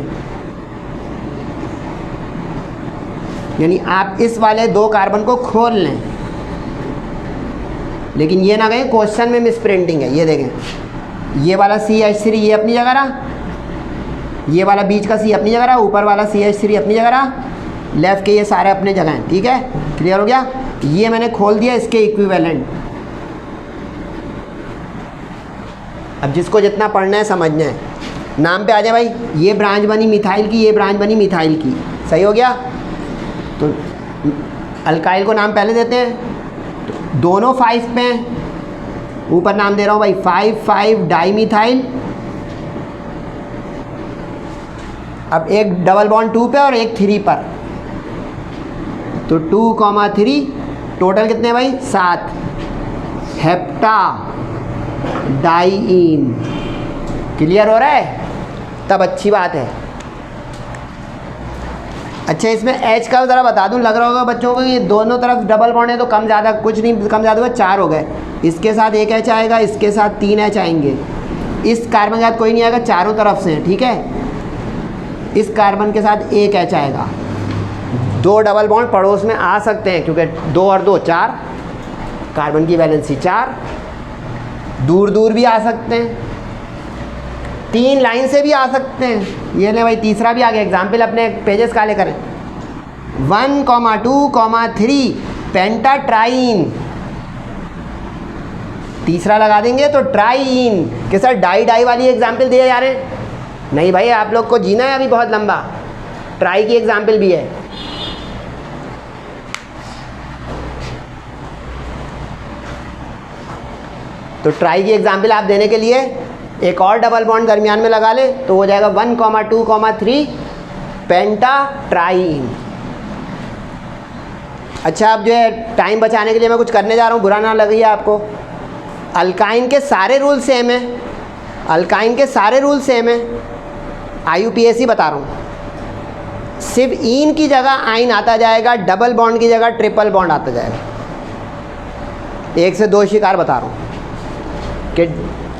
यानी आप इस वाले 2 कार्बन को खोल लें, लेकिन ये ना कहें क्वेश्चन में मिस प्रिंटिंग है। ये देखें, ये वाला CH3 ये अपनी जगह रहा, ये वाला बीच का C अपनी जगह रहा, ऊपर वाला CH3 अपनी जगह रहा, लेफ़्ट के ये सारे अपने जगह हैं। ठीक है, क्लियर हो गया। ये मैंने खोल दिया इसके इक्विवेलेंट। अब जिसको जितना पढ़ना है समझना है, नाम पे आ जाए भाई। ये ब्रांच बनी मिथाइल की, ये ब्रांच बनी मिथाइल की। सही हो गया, तो अल्काइल को नाम पहले देते हैं, तो दोनों 5 पे हैं। ऊपर नाम दे रहा हूँ भाई 5 5 डाई मिथाइल। अब एक डबल बॉन्ड 2 पे और एक 3 पर, तो 2 3 टोटल कितने भाई 7। Hepta dine. क्लियर हो रहा है, तब अच्छी बात है। अच्छा, इसमें H का ज़रा बता दूं, लग रहा होगा बच्चों को ये दोनों तरफ डबल बॉन्ड है तो कम ज़्यादा कुछ नहीं, कम ज़्यादा हुआ 4 हो गए। इसके साथ एक H आएगा, इसके साथ 3 H आएंगे, इस कार्बन के साथ कोई नहीं आएगा, चारों तरफ से। ठीक है, इस कार्बन के साथ एक H आएगा। 2 डबल बॉन्ड पड़ोस में आ सकते हैं क्योंकि 2 और 2 4, कार्बन की वैलेंसी 4। दूर दूर भी आ सकते हैं, 3 लाइन से भी आ सकते हैं। ये ले भाई, तीसरा भी आ गया। एग्जाम्पल अपने पेजेस काले करें। 1 2 3 पेंटाट्राइन, तीसरा लगा देंगे तो ट्राइन के साथ डाई डाई वाली एग्जाम्पल दिए जा रहे हैं। नहीं भाई, आप लोग को जीना है अभी बहुत लंबा। ट्राई की एग्जाम्पल भी है। तो ट्राई की एग्जाम्पल आप देने के लिए एक और डबल बॉन्ड दरमियान में लगा ले तो हो जाएगा 1 2 3 पेंटाट्राइन। अच्छा, अब जो है टाइम बचाने के लिए मैं कुछ करने जा रहा हूँ, बुरा ना लगे आपको। अल्काइन के सारे रूल सेम है, अल्काइन के सारे रूल सेम है। IUPAC बता रहा हूँ, सिर्फ इन की जगह आइन आता जाएगा, डबल बॉन्ड की जगह ट्रिपल बॉन्ड आता जाएगा। 1 से 2 शिकार बता रहा हूँ कि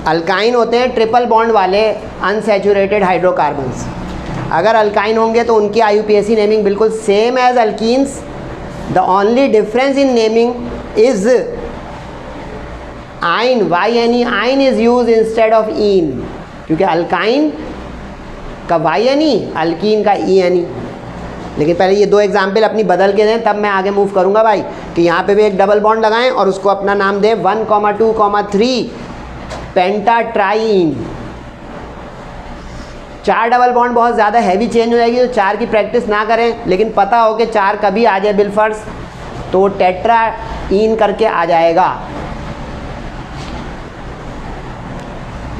अल्काइन होते हैं ट्रिपल बॉन्ड वाले अनसैचुरेटेड हाइड्रोकार्बन्स। अगर अल्काइन होंगे तो उनकी IUPAC नेमिंग बिल्कुल same as alkenes. The only difference in naming is yne, YNE yne is use instead of ene, क्योंकि अल्काइन का YNE, अल्कीन का ENE। लेकिन पहले ये 2 एग्जाम्पल अपनी बदल के दें, तब मैं आगे मूव करूँगा भाई। कि यहाँ पे भी एक डबल बॉन्ड लगाएं और उसको अपना नाम दें 1 2 3 पेंटाट्राइन। 4 डबल बॉन्ड बहुत ज़्यादा हैवी चेंज हो जाएगी, तो 4 की प्रैक्टिस ना करें। लेकिन पता हो कि 4 कभी आ जाए बिलफर्स तो टेट्राइन करके आ जाएगा।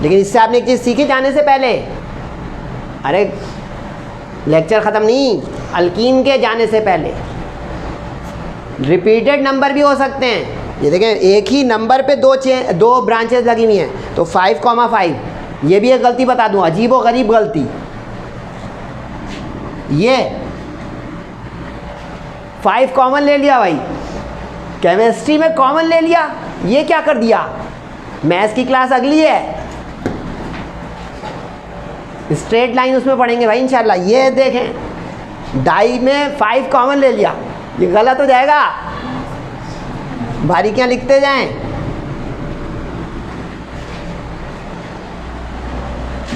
लेकिन इससे आपने एक चीज़ सीखी जाने से पहले, अरे लेक्चर ख़त्म नहीं, अल्कीन के जाने से पहले रिपीटेड नंबर भी हो सकते हैं। ये देखें, एक ही नंबर पे 2 ब्रांचेस लगी हुई हैं, तो 5 5। ये भी एक गलती बता दूं, अजीब व गरीब गलती। ये 5 कॉमन ले लिया भाई, केमिस्ट्री में कॉमन ले लिया। ये क्या कर दिया, मैथ्स की क्लास अगली है, स्ट्रेट लाइन उसमें पढ़ेंगे भाई इंशाल्लाह। ये देखें, डाई में 5 कॉमन ले लिया, ये गलत हो जाएगा। बारीकियां लिखते जाएं।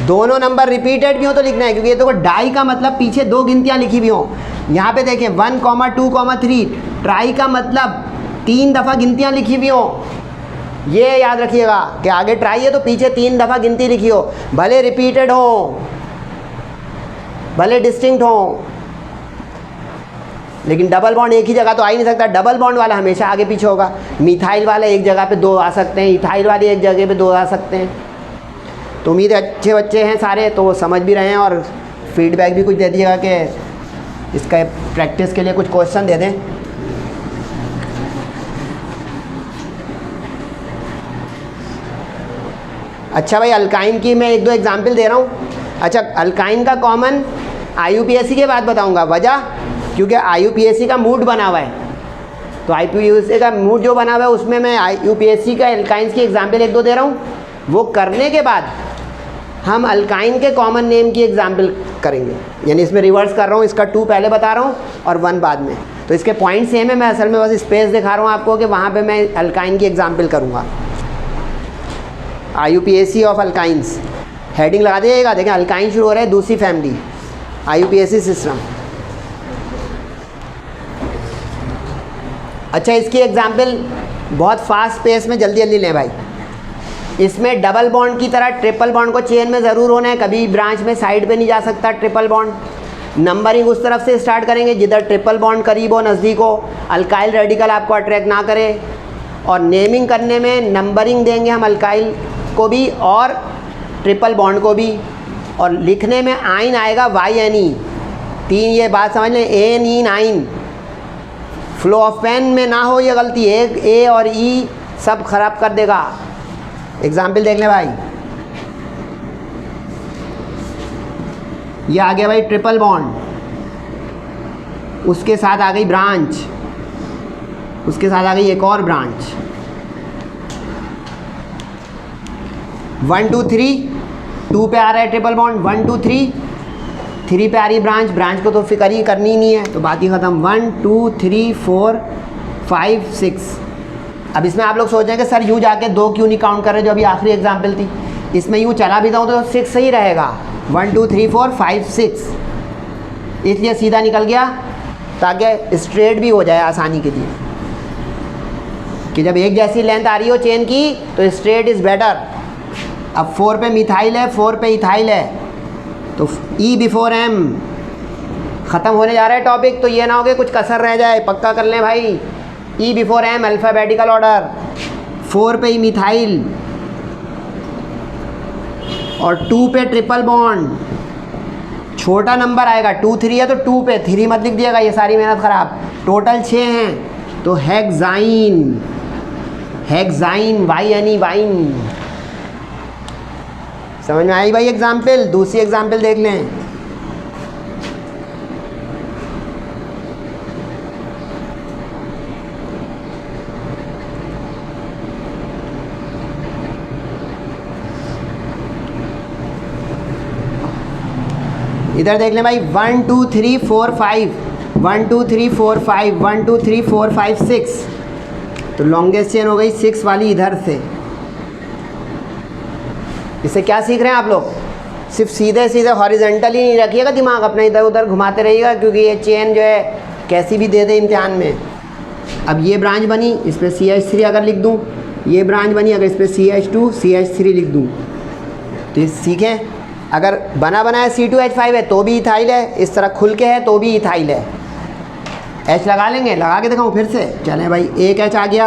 दोनों नंबर रिपीटेड भी हो तो लिखना है, क्योंकि ये देखो डाई का मतलब पीछे दो गिनतियाँ लिखी हुई हों। यहाँ पे देखें 1, 2, 3, ट्राई का मतलब 3 दफ़ा गिनतियाँ लिखी हुई हों। ये याद रखिएगा कि आगे ट्राई है तो पीछे 3 दफ़ा गिनती लिखी हो, भले रिपीटेड हो, भले डिस्टिंक्ट हो, लेकिन डबल बॉन्ड एक ही जगह तो आ ही नहीं सकता। डबल बॉन्ड वाला हमेशा आगे पीछे होगा। मिथाइल वाला एक जगह पे 2 आ सकते हैं, इथाइल वाले एक जगह पे 2 आ सकते हैं। तो उम्मीद है अच्छे बच्चे हैं सारे, तो वो समझ भी रहे हैं और फीडबैक भी कुछ दे दीजिएगा कि इसका प्रैक्टिस के लिए कुछ क्वेश्चन दे दें। अच्छा भाई, अल्काइन की मैं 1-2 एग्जाम्पल दे रहा हूँ। अच्छा, अल्काइन का कॉमन IUPAC के बाद बताऊँगा, वजह क्योंकि IUPAC का मूड बना हुआ है। तो IUPAC का मूड जो बना हुआ है उसमें मैं IUPAC का अल्काइंस की एग्जाम्पल 1-2 दे रहा हूँ। वो करने के बाद हम अल्काइन के कॉमन नेम की एग्जाम्पल करेंगे, यानी इसमें रिवर्स कर रहा हूँ, इसका 2 पहले बता रहा हूँ और 1 बाद में। तो इसके पॉइंट सेम है, मैं असल में बस स्पेस दिखा रहा हूँ आपको कि वहाँ पे मैं अल्काइन की एग्जाम्पल करूँगा। IUPAC ऑफ अल्काइंस हेडिंग लगा दीजिएगा। देखें अल्काइन शुरू हो रहा है दूसरी फैमिली, IUPAC सिस्टम। अच्छा, इसकी एग्जाम्पल बहुत फास्ट पेस में जल्दी जल्दी लें भाई। इसमें डबल बॉन्ड की तरह ट्रिपल बॉन्ड को चेन में ज़रूर होना है, कभी ब्रांच में साइड पे नहीं जा सकता ट्रिपल बॉन्ड। नंबरिंग उस तरफ से स्टार्ट करेंगे जिधर ट्रिपल बॉन्ड करीब हो, नज़दीक हो, अल्काइल रेडिकल आपको अट्रैक्ट ना करे। और नेमिंग करने में नंबरिंग देंगे हम अल्काइल को भी और ट्रिपल बॉन्ड को भी। और लिखने में आइन आएगा YNE 3, ये बात समझ लें, ANE 9। फ्लो ऑफ पेन में ना हो ये गलती, एक A और E सब खराब कर देगा। एग्जाम्पल देख लें भाई, ये आ गया भाई ट्रिपल बॉन्ड, उसके साथ आ गई ब्रांच, उसके साथ आ गई एक और ब्रांच। 1, 2, 3, 2 पे आ रहा है ट्रिपल बॉन्ड, 1, 2, 3 पे आ रही ब्रांच। ब्रांच को तो फिक्र ही करनी नहीं है, तो बात ही ख़त्म। 1, 2, 3, 4, 5, 6। अब इसमें आप लोग सोच रहे हैं कि सर यूँ जाके 2 क्यों नहीं काउंट कर रहे, जो अभी आखिरी एग्जाम्पल थी। इसमें यूँ चला भी जाऊँ तो 6 सही रहेगा, 1, 2, 3, 4, 5, 6, इसलिए सीधा निकल गया ताकि स्ट्रेट भी हो जाए आसानी के लिए, कि जब एक जैसी लेंथ आ रही हो चेन की तो स्ट्रेट इज़ बेटर। अब 4 पे मिथाइल है, 4 पे इथाइल है, तो E बिफोर M। ख़त्म होने जा रहा है टॉपिक, तो ये ना हो कि कुछ कसर रह जाए, पक्का कर लें भाई। E before M alphabetical order. 4 पे मिथाइल और 2 पे ट्रिपल बॉन्ड, छोटा नंबर आएगा। 2, 3 है तो 2 पे 3 मत लिख दिएगा, ये सारी मेहनत ख़राब। टोटल 6 हैं तो हेक्साइन, हेक्साइन YNE वाइन। समझ में आई भाई एग्जाम्पल? दूसरी एग्जाम्पल देख लें। इधर देख लें भाई, 1, 2, 3, 4, 5, 1, 2, 3, 4, 5, 1, 2, 3, 4, 5, 6। तो लॉन्गेस्ट चेन हो गई 6 वाली इधर से। इससे क्या सीख रहे हैं आप लोग? सिर्फ सीधे सीधे हॉरिजेंटल ही नहीं रखिएगा दिमाग अपना, इधर उधर घुमाते रहिएगा, क्योंकि ये चेन जो है कैसी भी दे दे इम्तिहान में। अब ये ब्रांच बनी, इस पर CH3 अगर लिख दूँ, ये ब्रांच बनी, अगर इस पर CH2 CH3 लिख दूँ तो ये सीखें। अगर बना बनाया C2H5 है तो भी इथाइल है, इस तरह खुल के है तो भी इथाइल है। H लगा लेंगे, लगा के दिखाऊँ फिर से? चलें भाई, एक H आ गया,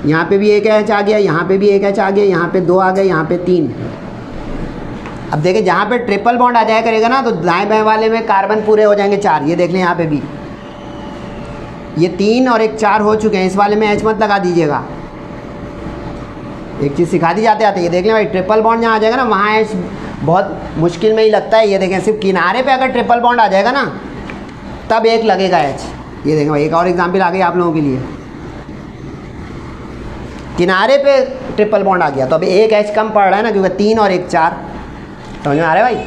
यहाँ पे भी एक H आ गया, यहाँ पे भी एक H आ गया, यहाँ पे 2 आ गए, यहाँ पे 3। अब देखें जहाँ पे ट्रिपल बॉन्ड आ जाया करेगा ना, तो दाएं बाएं वाले में कार्बन पूरे हो जाएंगे 4। ये देख लें यहाँ पे भी ये 3 और एक 4 हो चुके हैं। इस वाले में H मत लगा दीजिएगा, एक चीज़ सिखा दी जाते आते। ये देख लें भाई, ट्रिपल बॉन्ड जहाँ आ जाएगा ना वहाँ H बहुत मुश्किल में ही लगता है। ये देखें, सिर्फ किनारे पे अगर ट्रिपल बॉन्ड आ जाएगा ना तब एक लगेगा H। ये देखें भाई, एक और एग्जांपल आ गई आप लोगों के लिए। किनारे पे ट्रिपल बॉन्ड आ गया तो अब एक H कम पड़ रहा है ना, क्योंकि 3 और एक 4। समझ में आ रहा है भाई?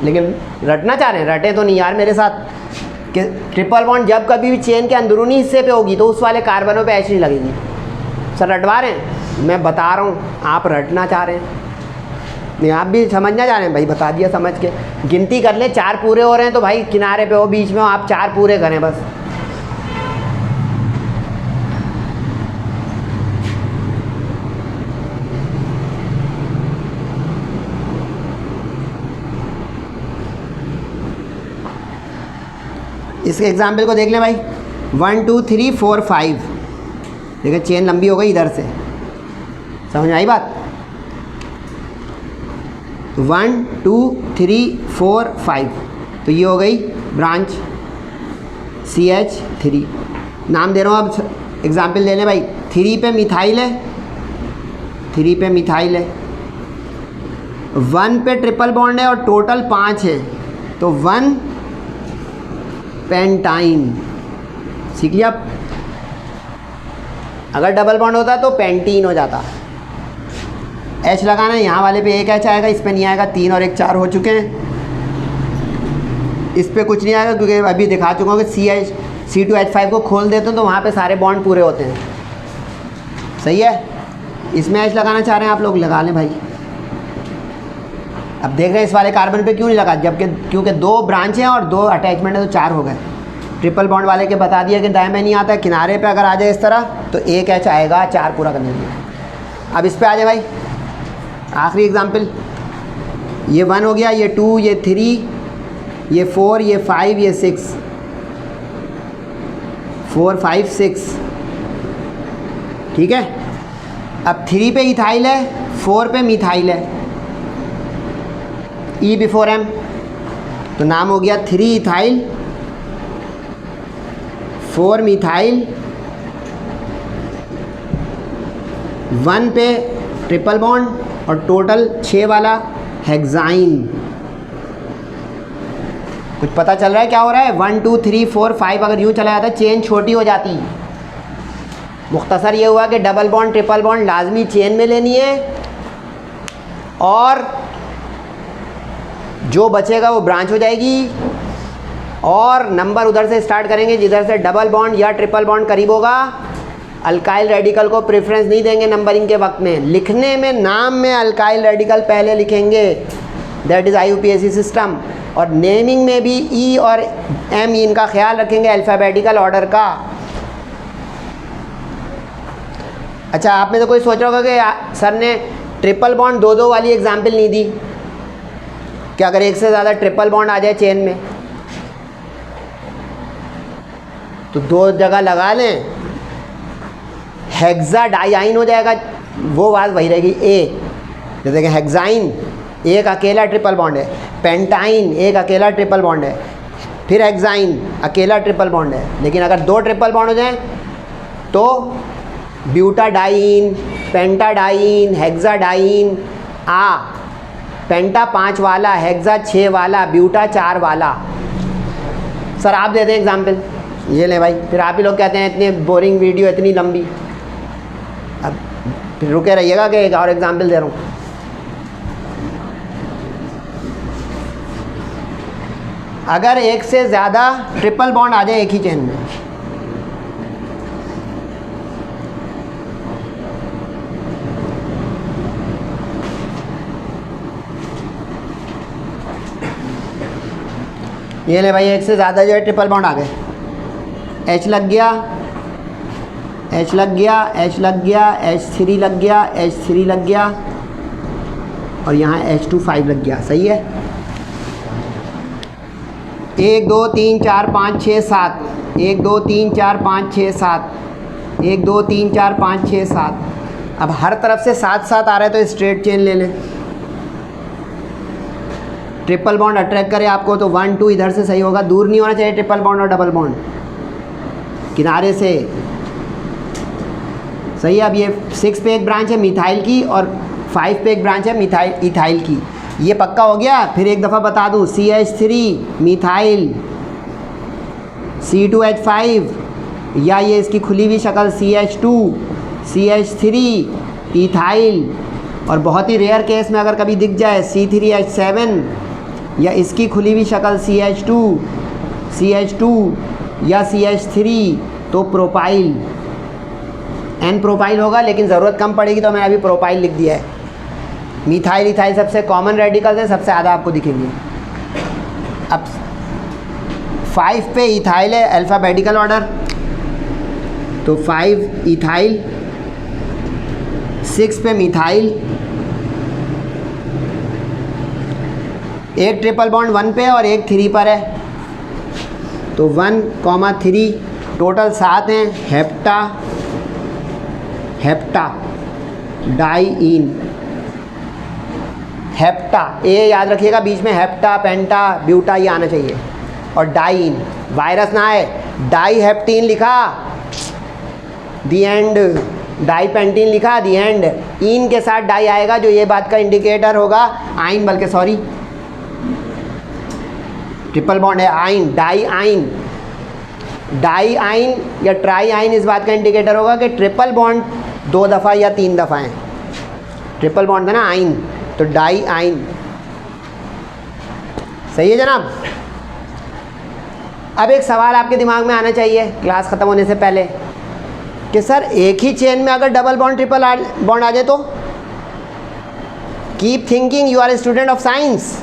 लेकिन रटना चाह रहे हैं, रटे तो नहीं यार मेरे साथ, कि ट्रिपल बॉन्ड जब कभी भी चेन के अंदरूनी हिस्से पे होगी तो उस वाले कार्बनों पे H नहीं लगेगी। सर रटवा रहे हैं? मैं बता रहा हूँ, आप रटना चाह रहे हैं। नहीं, आप भी समझना चाह रहे हैं भाई, बता दिया समझ के। गिनती कर ले, 4 पूरे हो रहे हैं तो भाई किनारे पे हो, बीच में हो, आप 4 पूरे करें बस। इस एग्जाम्पल को देख ले भाई, 1 2 3 4 5। देखिए चेन लंबी हो गई इधर से, समझ में आई बात। 1 2 3 4 5, तो ये हो गई ब्रांच CH3। नाम दे रहा हूँ, अब एग्जाम्पल ले लें भाई। 3 पे मिथाइल है, 3 पे मिथाइल है, 1 पे ट्रिपल बॉन्ड है और टोटल 5 है, तो 1 पेंटाइन। सीख लिया। अगर डबल बॉन्ड होता तो पेंटीन हो जाता। H लगाना है, यहाँ वाले पे एक H आएगा, इस पे नहीं आएगा। 3 और 1 4 हो चुके हैं। इस पे कुछ नहीं आएगा क्योंकि अभी दिखा चुका हूँ कि C2H5 को खोल देते हैं तो वहाँ पे सारे बॉन्ड पूरे होते हैं। सही है। इसमें H लगाना चाह रहे हैं आप लोग, लगा लें भाई। अब देख रहे हैं इस वाले कार्बन पे क्यों नहीं लगा, जबकि क्योंकि 2 ब्रांच हैं और 2 अटैचमेंट है तो 4 हो गए। ट्रिपल बॉन्ड वाले के बता दिया कि दाएं में नहीं आता है, किनारे पे अगर आ जाए इस तरह तो एक H आएगा 4 पूरा करने के लिए। अब इस पे आ जाए भाई, आखिरी एग्जाम्पल। ये 1 हो गया, ये 2, ये 3, ये 4, ये 5, ये 6। 4 5 6, ठीक है। अब 3 पे इथाइल है, 4 पे मिथाइल है, E बिफोर M, तो नाम हो गया 3 इथाइल 4 मिथाइल। 1 पे ट्रिपल बॉन्ड और टोटल 6 वाला हेक्साइन। कुछ पता चल रहा है क्या हो रहा है। 1 2 3 4 5 अगर यूँ चला जाता चेन छोटी हो जाती। मुख्तसर ये हुआ कि डबल बॉन्ड ट्रिपल बॉन्ड लाजमी चेन में लेनी है और जो बचेगा वो ब्रांच हो जाएगी, और नंबर उधर से स्टार्ट करेंगे जिधर से डबल बॉन्ड या ट्रिपल बॉन्ड करीब होगा। अल्काइल रेडिकल को प्रेफरेंस नहीं देंगे नंबरिंग के वक्त में। लिखने में नाम में अल्काइल रेडिकल पहले लिखेंगे, दैट इज़ IUPAC सिस्टम। और नेमिंग में भी E और M इनका ख्याल रखेंगे अल्फ़ाबेटिकल ऑर्डर का। अच्छा, आप में तो कोई सोच रहा होगा कि सर ने ट्रिपल बॉन्ड 2-2 वाली एग्जाम्पल नहीं दी, कि अगर एक से ज़्यादा ट्रिपल बॉन्ड आ जाए चेन में तो 2 जगह लगा लें, हेक्सा डाइआइन हो जाएगा। वो बात वही रहेगी। जैसे कि हेक्साइन एक अकेला ट्रिपल बॉन्ड है, पेंटाइन एक अकेला ट्रिपल बॉन्ड है, फिर हेक्साइन अकेला ट्रिपल बॉन्ड है। लेकिन अगर 2 ट्रिपल बॉन्ड हो जाएं तो ब्यूटाडाइन, पेंटाडाइन, हेक्साडाइन। पेंटा 5 वाला, हेक्सा 6 वाला, ब्यूटा 4 वाला। सर आप देते हैं एग्जाम्पल, ये ले भाई। फिर आप ही लोग कहते हैं इतनी बोरिंग वीडियो, इतनी लंबी। अब फिर रुके रहिएगा कि एक और एग्जाम्पल दे रहा हूँ। अगर एक से ज़्यादा ट्रिपल बॉन्ड आ जाए एक ही चेन में, ये ले भाई, एक से ज़्यादा जो है ट्रिपल बॉन्ड आ गए। H लग गया, H लग गया, H लग गया, H3 लग गया, H3 लग गया, और यहाँ H25 लग गया। सही है। 1 2 3 4 5 6 7, 1 2 3 4 5 6 7, 1 2 3 4 5 6 7। अब हर तरफ से 7 7 आ रहा है तो स्ट्रेट चेन ले लें। ट्रिपल बॉन्ड अट्रैक्ट करे आपको तो 1 2 इधर से सही होगा। दूर नहीं होना चाहिए ट्रिपल बॉन्ड और डबल बॉन्ड, किनारे से। सही है। अब ये 6 पे एक ब्रांच है मिथाइल की और 5 पे एक ब्रांच है इथाइल की। ये पक्का हो गया। फिर एक दफ़ा बता दूँ, CH3 मिथाइल, C2H5, या ये इसकी खुली हुई शक्ल CH2 CH3 इथाइल, और बहुत ही रेयर केस में अगर कभी दिख जाए C3H7, या इसकी खुली हुई शक्ल CH2 या CH3 तो प्रोपाइल। एन प्रोपाइल होगा, लेकिन ज़रूरत कम पड़ेगी तो मैंने अभी प्रोपाइल लिख दिया है। मिथाइल इथाइल सबसे कॉमन रेडिकल्स है, सबसे ज़्यादा आपको दिखेंगे। अब 5 पे इथाइल है, अल्फ़ाबेटिकल ऑर्डर, तो 5 इथाइल, 6 पे मिथाइल, एक ट्रिपल बॉन्ड 1 पे और एक 3 पर है, तो 1,3 टोटल 7 हैं। हेप्टा, हेप्टा डाईइन, हेप्टा ए याद रखिएगा, बीच में हेप्टा, पेंटा, ब्यूटा ये आना चाहिए, और डाईइन वायरस ना है। डाई हेप्टीन लिखा दी एंड, डाई पेंटीन लिखा दी एंड, इन के साथ डाई आएगा जो ये बात का इंडिकेटर होगा। आइन, बल्कि सॉरी ट्रिपल बॉन्ड है, आइन, डाई आइन, डाई आइन या ट्राई आइन इस बात का इंडिकेटर होगा कि ट्रिपल बॉन्ड 2 दफ़ा या 3 दफ़ा हैं। ट्रिपल बॉन्ड था ना आइन, तो डाई आइन। सही है जनाब। अब एक सवाल आपके दिमाग में आना चाहिए क्लास ख़त्म होने से पहले कि सर एक ही चेन में अगर डबल बॉन्ड ट्रिपल बॉन्ड आ जाए तो? Keep thinking, you are a student of science.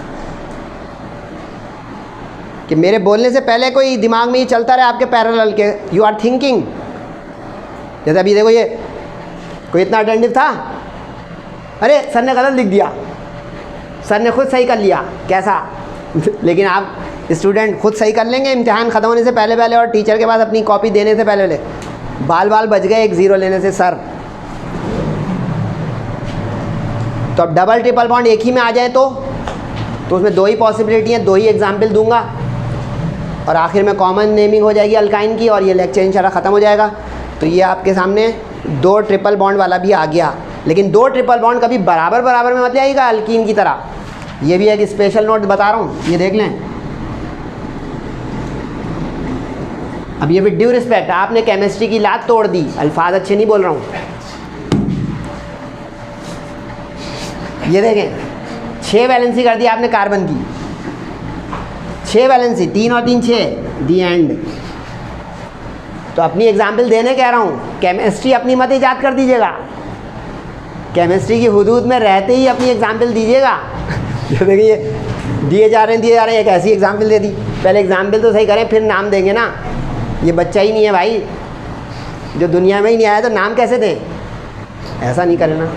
कि मेरे बोलने से पहले कोई दिमाग में ये चलता रहे आपके पैरेलल के, यू आर थिंकिंग। जैसे अभी देखो, ये कोई इतना अटेंटिव था, अरे सर ने गलत लिख दिया, सर ने खुद सही कर लिया, कैसा? लेकिन आप स्टूडेंट खुद सही कर लेंगे इम्तिहान ख़त्म होने से पहले पहले, और टीचर के पास अपनी कॉपी देने से पहले पहले। बाल बाल बच गए एक ज़ीरो लेने से सर। तो अब डबल ट्रिपल बॉन्ड एक ही में आ जाए तो उसमें 2 ही पॉसिबिलिटी हैं, 2 ही एग्जाम्पल दूंगा, और आखिर में कॉमन नेमिंग हो जाएगी अल्काइन की, और ये लेक्चर इंशाल्लाह ख़त्म हो जाएगा। तो ये आपके सामने 2 ट्रिपल बॉन्ड वाला भी आ गया, लेकिन 2 ट्रिपल बॉन्ड कभी बराबर बराबर में मत ले आइएगा अल्कीन की तरह। ये भी एक स्पेशल नोट बता रहा हूँ, ये देख लें। अब ये विद ड्यू रिस्पेक्ट, आपने केमिस्ट्री की लात तोड़ दी, अल्फाज अच्छे नहीं बोल रहा हूँ। ये देखें, 6 वैलेंसी कर दी आपने कार्बन की, 6 वैलेंसी, 3 और 3 6, दी एंड। तो अपनी एग्जाम्पल देने कह रहा हूँ, केमिस्ट्री अपनी मत ईजाद कर दीजिएगा, केमिस्ट्री की हुदूद में रहते ही अपनी एग्जाम्पल दीजिएगा। जो देखिए दिए जा रहे हैं, एक ऐसी एग्जाम्पल दे दी, पहले एग्जाम्पल तो सही करें फिर नाम देंगे ना। ये बच्चा ही नहीं है भाई, जो दुनिया में ही नहीं आया तो नाम कैसे दें? ऐसा नहीं करें ना।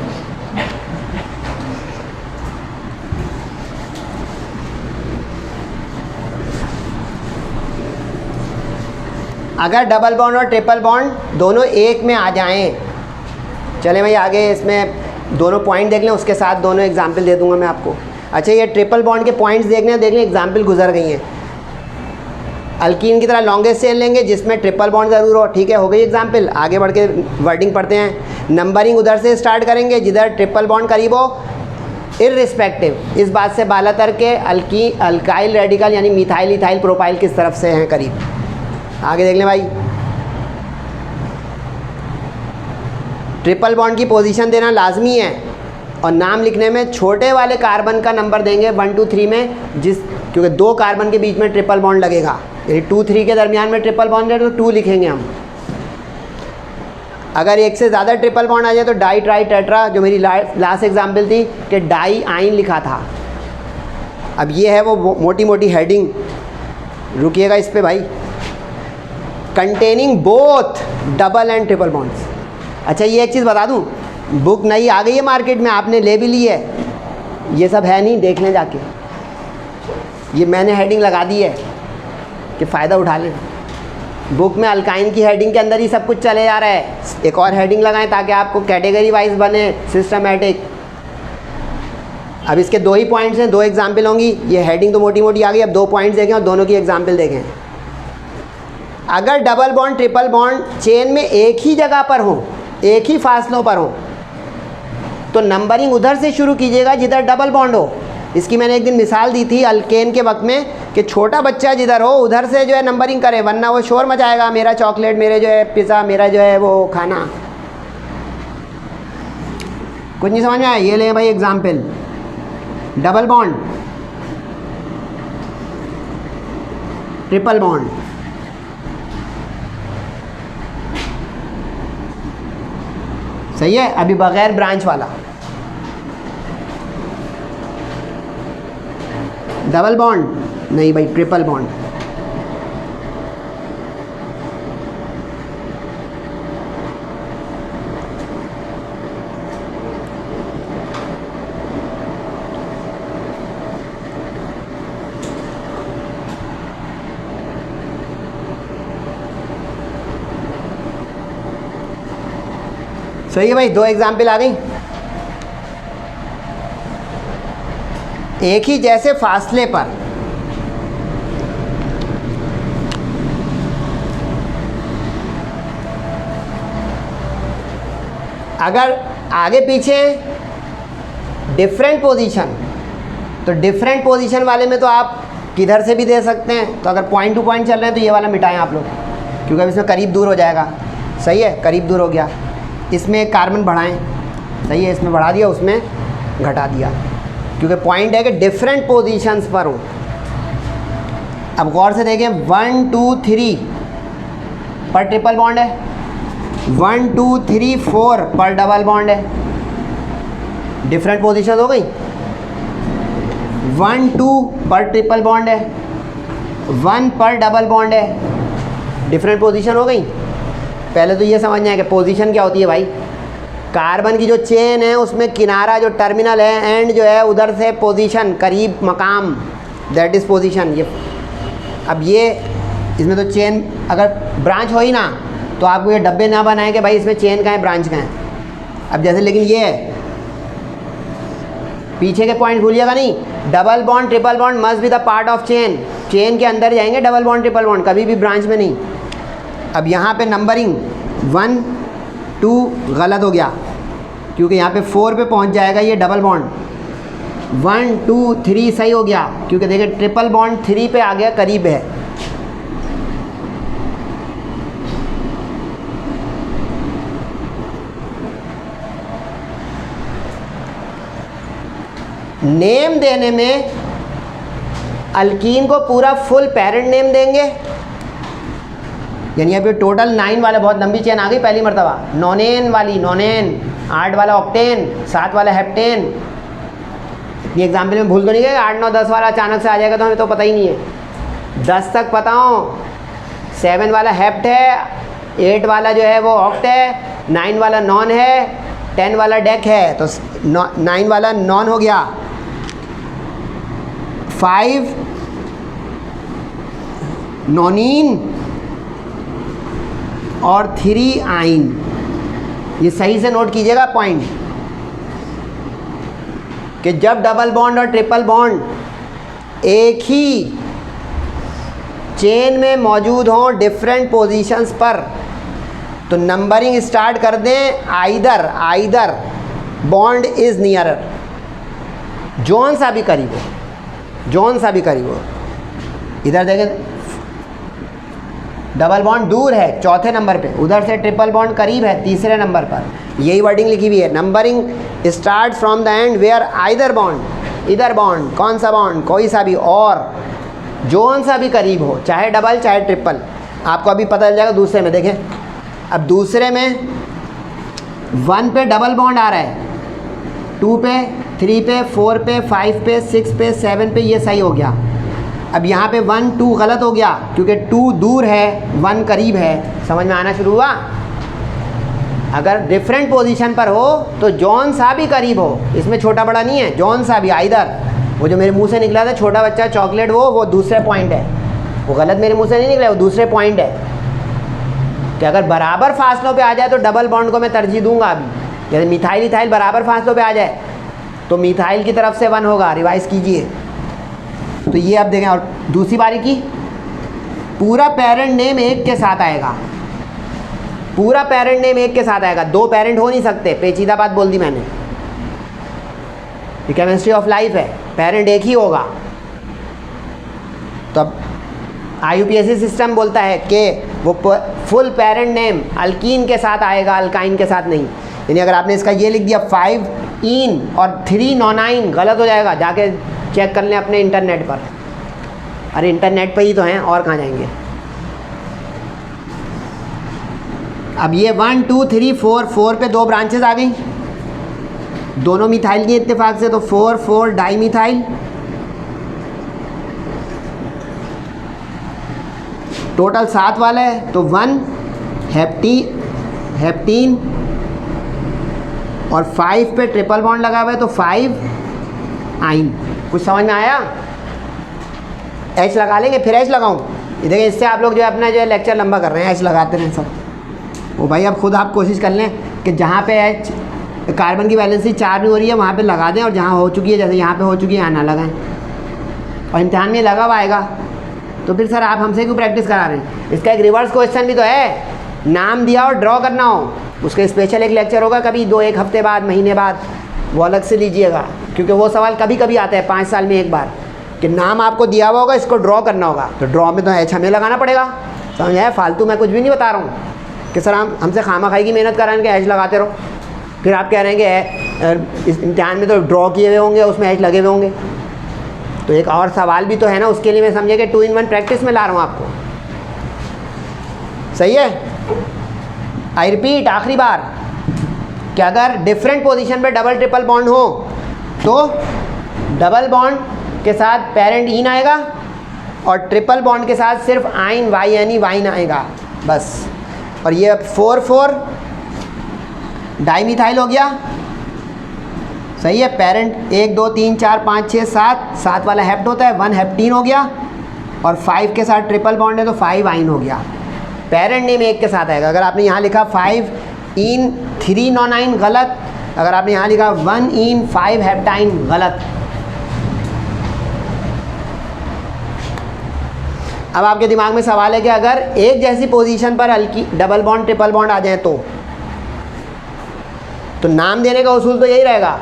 अगर डबल बॉन्ड और ट्रिपल बॉन्ड दोनों एक में आ जाएं, चले भाई आगे इसमें दोनों पॉइंट देख लें, उसके साथ दोनों एग्जाम्पल दे दूंगा मैं आपको। अच्छा, ये ट्रिपल बॉन्ड के पॉइंट्स देखने देख लें, एग्जाम्पल गुजर गई हैं। अल्कीन की तरह लॉन्गेस्ट चेन लेंगे जिसमें ट्रिपल बॉन्ड ज़रूर हो, ठीक है, हो गई एग्जाम्पल। आगे बढ़ के वर्डिंग पढ़ते हैं। नंबरिंग उधर से स्टार्ट करेंगे जिधर ट्रिपल बॉन्ड करीब हो, इररिस्पेक्टिव इस बात से बालातर के अल्काइल रेडिकल यानी मिथाइल इथाइल प्रोपाइल किस तरफ से हैं करीब। आगे देख लें भाई, ट्रिपल बॉन्ड की पोजीशन देना लाजमी है, और नाम लिखने में छोटे वाले कार्बन का नंबर देंगे 1 2 3 में, क्योंकि 2 कार्बन के बीच में ट्रिपल बॉन्ड लगेगा, यानी 2 3 के दरमियान में ट्रिपल बॉन्ड है तो 2 लिखेंगे हम। अगर एक से ज़्यादा ट्रिपल बॉन्ड आ जाए तो डाई ट्राई टेट्रा, जो मेरी लास्ट एग्जाम्पल थी कि डाई आइन लिखा था। अब ये है वो मोटी मोटी हेडिंग, रुकिएगा इस पे भाई। Containing both double and triple bonds. अच्छा, ये एक चीज़ बता दूं, बुक नई आ गई है मार्केट में, आपने ले भी ली है, ये सब है नहीं, देख लें जाके। ये मैंने हेडिंग लगा दी है कि फ़ायदा उठा लें। बुक में अल्काइन की हेडिंग के अंदर ही सब कुछ चले जा रहा है, एक और हेडिंग लगाएं ताकि आपको कैटेगरी वाइज बने सिस्टमेटिक। अब इसके 2 ही पॉइंट्स हैं, 2 एग्जाम्पल होंगी। ये हेडिंग तो मोटी मोटी आ गई, अब 2 पॉइंट्स देखें और दोनों की एग्जाम्पल देखें। अगर double bond triple bond chain में एक ही जगह पर हो, एक ही फासलों पर हो, तो नंबरिंग उधर से शुरू कीजिएगा जिधर डबल बॉन्ड हो। इसकी मैंने एक दिन मिसाल दी थी अल्केन के वक्त में कि छोटा बच्चा जिधर हो उधर से जो है नंबरिंग करे, वरना वो शोर मचाएगा, मेरा चॉकलेट, मेरे जो है पिज़्ज़ा, मेरा जो है वो खाना। कुछ नहीं समझ में आया? ये लें भाई example, double bond, triple bond, सही है। अभी बगैर ब्रांच वाला डबल बॉन्ड नहीं भाई, ट्रिपल बॉन्ड। सही है भाई, दो एग्जाम्पल आ गई। एक ही जैसे फासले पर अगर आगे पीछे डिफरेंट पोजीशन, तो डिफरेंट पोजीशन वाले में तो आप किधर से भी दे सकते हैं। तो अगर पॉइंट टू पॉइंट चल रहे हैं तो ये वाला मिटाएं आप लोग, क्योंकि अब इसमें करीब दूर हो जाएगा। सही है, करीब दूर हो गया। इसमें एक कार्बन बढ़ाएं, सही है, इसमें बढ़ा दिया, उसमें घटा दिया, क्योंकि पॉइंट है कि डिफरेंट पोजीशंस पर हो। अब गौर से देखें, 1 2 3 पर ट्रिपल बॉन्ड है, 1 2 3 4 पर डबल बॉन्ड है। डिफरेंट पोजीशन हो गई। 1 2 पर ट्रिपल बॉन्ड है, 1 पर डबल बॉन्ड है। डिफरेंट पोजीशन हो गई। पहले तो ये समझना है कि पोजीशन क्या होती है भाई। कार्बन की जो चेन है उसमें किनारा जो टर्मिनल है, एंड जो है, उधर से पोजीशन, करीब मकाम, दैट इज़ पोजीशन। ये अब ये इसमें तो चेन अगर ब्रांच हो ही ना, तो आपको ये डब्बे ना बनाए कि भाई इसमें चेन कहाँ है, ब्रांच कहाँ है। अब जैसे, लेकिन ये है, पीछे के पॉइंट भूलिएगा नहीं। Double bond triple bond must be the part of chain. Chain के अंदर जाएंगे डबल बॉन्ड ट्रिपल बॉन्ड, कभी भी ब्रांच में नहीं। अब यहाँ पे नंबरिंग 1 2 गलत हो गया, क्योंकि यहाँ पे 4 पे पहुँच जाएगा ये डबल बॉन्ड। 1 2 3 सही हो गया, क्योंकि देखिए ट्रिपल बॉन्ड 3 पे आ गया, करीब है। नेम देने में अल्कीन को पूरा फुल पेरेंट नेम देंगे, यानी अभी टोटल 9 वाला, बहुत लंबी चेन आ गई पहली मरतबा। नॉनेन वाली नॉनेन, 8 वाला ऑक्टेन, 7 वाला हेप्टेन। ये एग्जाम्पल में भूल तो नहीं गए, 8 9 10 वाला अचानक से आ जाएगा तो हमें तो पता ही नहीं है। 10 तक पता हो। 7 वाला हेप्ट है, 8 वाला जो है वो ऑक्ट है, 9 वाला नॉन है, 10 वाला डेक है, तो 9 वाला नॉन हो गया। 5 नॉनीन और 3 आइन। ये सही से नोट कीजिएगा पॉइंट, कि जब डबल बॉन्ड और ट्रिपल बॉन्ड एक ही चेन में मौजूद हों डिफरेंट पोजीशंस पर, तो नंबरिंग स्टार्ट कर दें आइदर बॉन्ड इज़ नियरर, जौन सा भी करीब हो, जौन सा भी करीब हो। इधर देखें, डबल बॉन्ड दूर है 4थे नंबर पे, उधर से ट्रिपल बॉन्ड करीब है 3रे नंबर पर। यही वर्डिंग लिखी हुई है। Numbering start from the end where either bond, इधर बॉन्ड, कौन सा बॉन्ड, कोई सा भी, और जोन सा भी करीब हो, चाहे डबल चाहे ट्रिपल। आपको अभी पता चल जाएगा दूसरे में। देखें, अब दूसरे में 1 पे डबल बॉन्ड आ रहा है, 2 पे, 3 पे, 4 पे, 5 पे, 6 पे, 7 पे, ये सही हो गया। अब यहाँ पे 1 2 गलत हो गया, क्योंकि 2 दूर है, 1 करीब है। समझ में आना शुरू हुआ। अगर डिफरेंट पोजीशन पर हो तो जौन सा भी करीब हो, इसमें छोटा बड़ा नहीं है, जौन सा भी, आइदर। वो जो मेरे मुंह से निकला था छोटा बच्चा चॉकलेट, वो दूसरे पॉइंट है, वो गलत मेरे मुंह से नहीं निकला, वो दूसरे पॉइंट है। कि अगर बराबर फासलों पे आ जाए तो डबल बॉन्ड को मैं तरजीह दूंगा। अभी जैसे मिथाइल इथाइल बराबर फासलों पे आ जाए तो मिथाइल की तरफ से 1 होगा। रिवाइज कीजिए। तो ये आप देखें। और दूसरी बारी की, पूरा पेरेंट नेम एक के साथ आएगा, पूरा पेरेंट नेम एक के साथ आएगा। 2 पेरेंट हो नहीं सकते, पेचीदा बात बोल दी मैंने। ये केमिस्ट्री ऑफ लाइफ है, पेरेंट एक ही होगा। तो अब IUPAC सिस्टम बोलता है कि वो फुल पेरेंट नेम अल्कीन के साथ आएगा, अल्काइन के साथ नहीं। यानी अगर आपने इसका ये लिख दिया 5 इन और 3 नॉनाइन, गलत हो जाएगा। जाके चेक कर लें अपने इंटरनेट पर। अरे इंटरनेट पर ही तो हैं, और कहाँ जाएंगे। अब ये 1 2 3 4, 4 पे 2 ब्रांचेस आ गई दोनों मिथाइल की इत्तेफाक से, तो 4 4 डाई मिथाइल, टोटल 7 वाला है, तो 1 हेप्टीन और 5 पे ट्रिपल बॉन्ड लगा हुआ है, तो 5 आइन। कुछ समझ में आया? एच लगा लेंगे, फिर एच लगाऊं? ये देखिए, इससे आप लोग जो है अपना जो है लेक्चर लंबा कर रहे हैं, एच लगाते रहें सब। वो भाई अब खुद आप कोशिश कर लें कि जहाँ पे एच कार्बन की वैलेंसी 4 नहीं हो रही है वहाँ पे लगा दें, और जहाँ हो चुकी है, जैसे यहाँ पे हो चुकी है, यहाँ ना लगाएं। और इम्तिहान में लगा हुआ आएगा तो फिर सर आप हमसे क्यों प्रैक्टिस करा रहे हैं? इसका एक रिवर्स क्वेश्चन भी तो है, नाम दिया और ड्रॉ करना हो, उसका स्पेशल एक लेक्चर होगा कभी 1 हफ्ते बाद, महीने बाद, वो अलग से लीजिएगा, क्योंकि वो सवाल कभी कभी आता है 5 साल में एक बार कि नाम आपको दिया हुआ होगा, इसको ड्रॉ करना होगा, तो ड्रॉ में तो एच हमें लगाना पड़ेगा। समझ आया? फालतू मैं कुछ भी नहीं बता रहा हूँ कि सर हम हमसे खामा खाई की मेहनत कराएं कि एच लगाते रहो, फिर आप कह रहे हैं कि इस इम्तिहान में तो ड्रॉ किए हुए होंगे, उसमें एच लगे हुए होंगे। तो एक और सवाल भी तो है ना, उसके लिए मैं समझे कि 2 in 1 प्रैक्टिस में ला रहा हूँ आपको। सही है? आई रिपीट आखिरी बार कि अगर डिफरेंट पोजीशन पे डबल ट्रिपल बॉन्ड हो तो डबल बॉन्ड के साथ पेरेंट इन आएगा और ट्रिपल बॉन्ड के साथ सिर्फ आइन वाई यानी वाइन आएगा बस। और ये 4 4 डाईमिथाइल हो गया। सही है? पेरेंट 1 2 3 4 5 6 7 वाला हेप्ट होता है, 1 हेप्टीन हो गया, और 5 के साथ ट्रिपल बॉन्ड है तो 5 आइन हो गया। पेरेंट नेम 1 के साथ आएगा। अगर आपने यहाँ लिखा 5 इन 3 नॉन आइन, गलत। अगर आपने यहाँ लिखा 1 इन 5 हेप्टाइन, गलत। अब आपके दिमाग में सवाल है कि अगर एक जैसी पोजीशन पर हल्की डबल बॉन्ड ट्रिपल बॉन्ड आ जाए तो नाम देने का उसूल तो यही रहेगा,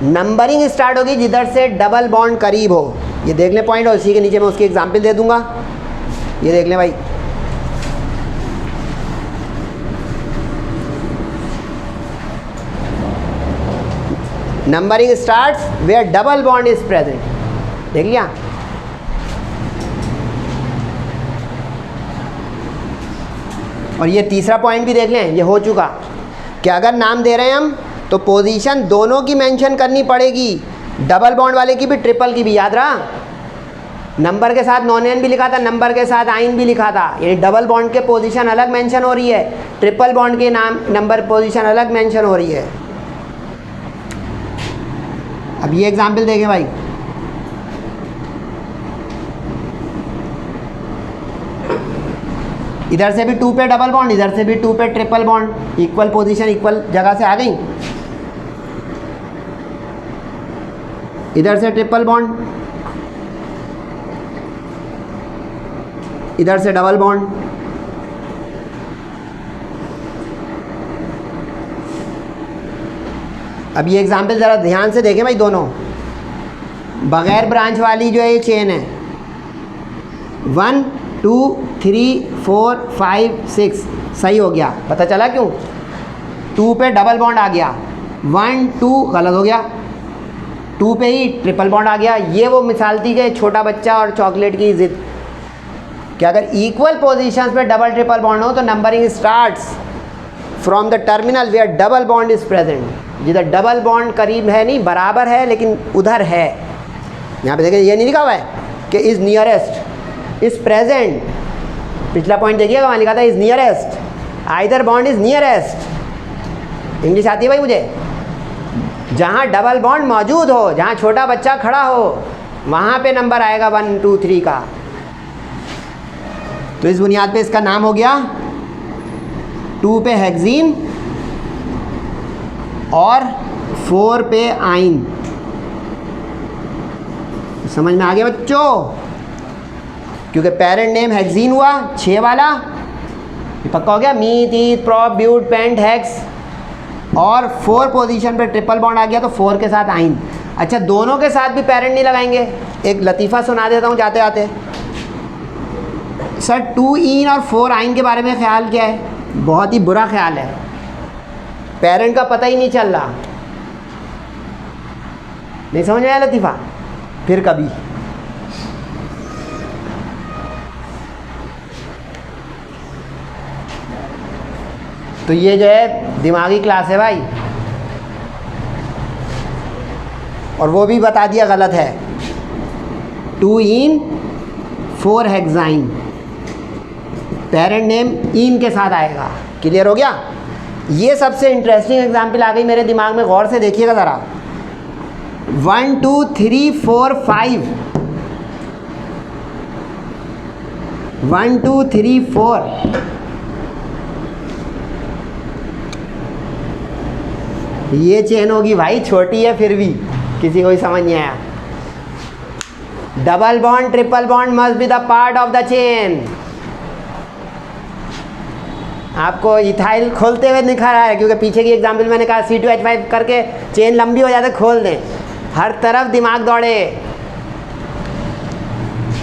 नंबरिंग स्टार्ट होगी जिधर से डबल बॉन्ड करीब हो। ये देख लें पॉइंट, और इसी के नीचे मैं उसकी एग्जांपल दे दूंगा। ये देख लें भाई, numbering starts where double bond is present. देख लिया? और ये तीसरा पॉइंट भी देख लें, ये हो चुका कि अगर नाम दे रहे हैं हम तो पोजीशन दोनों की मेंशन करनी पड़ेगी, डबल बॉन्ड वाले की भी, ट्रिपल की भी। याद रहा? नंबर के साथ नॉन एन भी लिखा था, नंबर के साथ आइन भी लिखा था, यानी डबल बॉन्ड के पोजीशन अलग मेंशन हो रही है, ट्रिपल बॉन्ड के नाम नंबर पोजीशन अलग मेंशन हो रही है। अब ये एग्जाम्पल देखें भाई, इधर से भी 2 पे डबल बॉन्ड, इधर से भी 2 पे triple bond, equal position equal जगह से आ गई। इधर से ट्रिपल बॉन्ड, इधर से डबल बॉन्ड। अब ये एग्जाम्पल ज़रा ध्यान से देखें भाई, दोनों बगैर ब्रांच वाली जो है ये चेन है, 1 2 3 4 5 6, सही हो गया। पता चला क्यों? 2 पे डबल बॉन्ड आ गया, 1 2 गलत हो गया, 2 पे ही ट्रिपल बॉन्ड आ गया। ये वो मिसाल थी कि छोटा बच्चा और चॉकलेट की जिद, कि अगर इक्वल पोजीशंस पे डबल ट्रिपल बॉन्ड हो तो numbering starts from the terminal where double bond is present. जिधर डबल बॉन्ड करीब है, नहीं बराबर है लेकिन उधर है। यहाँ पे देखिए, ये नहीं लिखा हुआ है कि इज़ नियरेस्ट, इज़ प्रेजेंट। पिछला पॉइंट देखिएगा, वहाँ लिखा था is nearest, either bond is nearest. English आती है भाई मुझे? जहाँ डबल बॉन्ड मौजूद हो, जहाँ छोटा बच्चा खड़ा हो, वहाँ पे नंबर आएगा 1 2 3 का। तो इस बुनियाद पे इसका नाम हो गया 2 पे हेक्सीन और 4 पे आइन। समझ में आ गया बच्चों? क्योंकि पेरेंट नेम हेक्सीन हुआ 6 वाला, ये पक्का हो गया, meth eth prop but pent hex, और 4 पोजीशन पे ट्रिपल बॉन्ड आ गया तो 4 के साथ आइन। अच्छा, दोनों के साथ भी पेरेंट नहीं लगाएंगे। एक लतीफ़ा सुना देता हूँ जाते आते। सर 2 इन और 4 आइन के बारे में ख्याल क्या है? बहुत ही बुरा ख्याल है, पेरेंट का पता ही नहीं चल रहा। नहीं समझ में आया लतीफ़ा? फिर कभी तो ये जो है दिमागी क्लास है भाई, और वो भी बता दिया गलत है। 2ene4 hexyne, parent name in के साथ आएगा। क्लियर हो गया? ये सबसे इंटरेस्टिंग एग्जाम्पल आ गई मेरे दिमाग में, गौर से देखिएगा ज़रा। 1 2 3 4 5, 1 2 3 4, ये चेन होगी भाई, छोटी है फिर भी किसी को ही समझ नहीं आया। Double bond triple bond must be the part of the chain. आपको इथाइल खोलते हुए दिखा रहा है, क्योंकि पीछे की एग्जाम्पल मैंने कहा C2H5 करके चेन लंबी हो जाते, खोल दें। हर तरफ दिमाग दौड़े।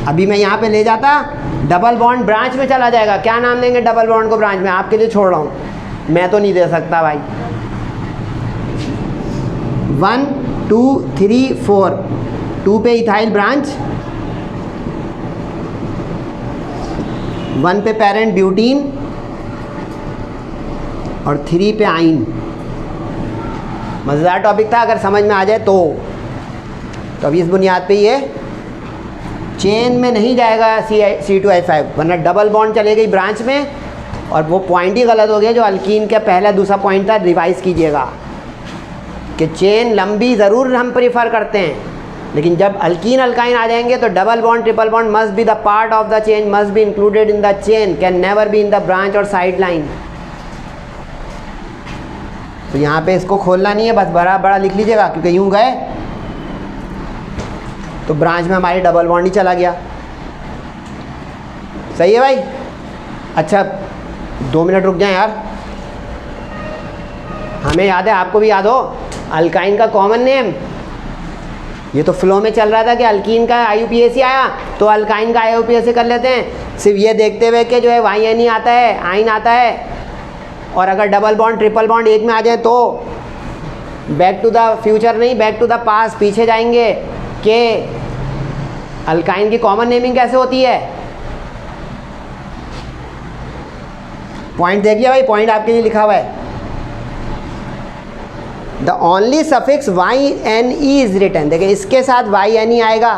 अभी मैं यहाँ पे ले जाता, डबल बॉन्ड ब्रांच में चला जाएगा। क्या नाम देंगे डबल बॉन्ड को ब्रांच में? आपके लिए छोड़ रहा हूँ, मैं तो नहीं दे सकता भाई। 1 2 3 4, 2 पे इथाइल ब्रांच, 1 पे पेरेंट ब्यूटीन और 3 पे आइन। मज़ेदार टॉपिक था, अगर समझ में आ जाए तो अभी इस बुनियाद पे ये चेन में नहीं जाएगा C2H5, वरना डबल बॉन्ड चले गई ब्रांच में, और वो पॉइंट ही गलत हो गया जो अल्कीन का पहला दूसरा पॉइंट था। रिवाइज़ कीजिएगा कि चेन लंबी ज़रूर हम प्रीफर करते हैं, लेकिन जब अल्कीन अल्काइन आ जाएंगे तो double bond triple bond must be the part of the chain, must be included in the chain, can never be in the branch और साइड लाइन। तो यहाँ पे इसको खोलना नहीं है, बस बड़ा बड़ा लिख लीजिएगा, क्योंकि यूँ गए तो ब्रांच में हमारी डबल बॉन्ड ही चला गया। सही है भाई? अच्छा 2 मिनट रुक जाएं यार, हमें याद है, आपको भी याद हो, अल्काइन का कॉमन नेम। ये तो फ्लो में चल रहा था कि अल्कीन का IUPAC आया तो अल्काइन का IUPAC कर लेते हैं, सिर्फ ये देखते हुए कि जो है YNE आता है, आइन आता है, और अगर डबल बॉन्ड ट्रिपल बॉन्ड एक में आ जाए तो बैक टू द फ्यूचर नहीं, बैक टू द पास्ट पीछे जाएंगे कि अल्काइन की कॉमन नेमिंग कैसे होती है। पॉइंट देखिए भाई, पॉइंट आपके लिए लिखा हुआ है। The only suffix YNE is written, देखिए इसके साथ YNE आएगा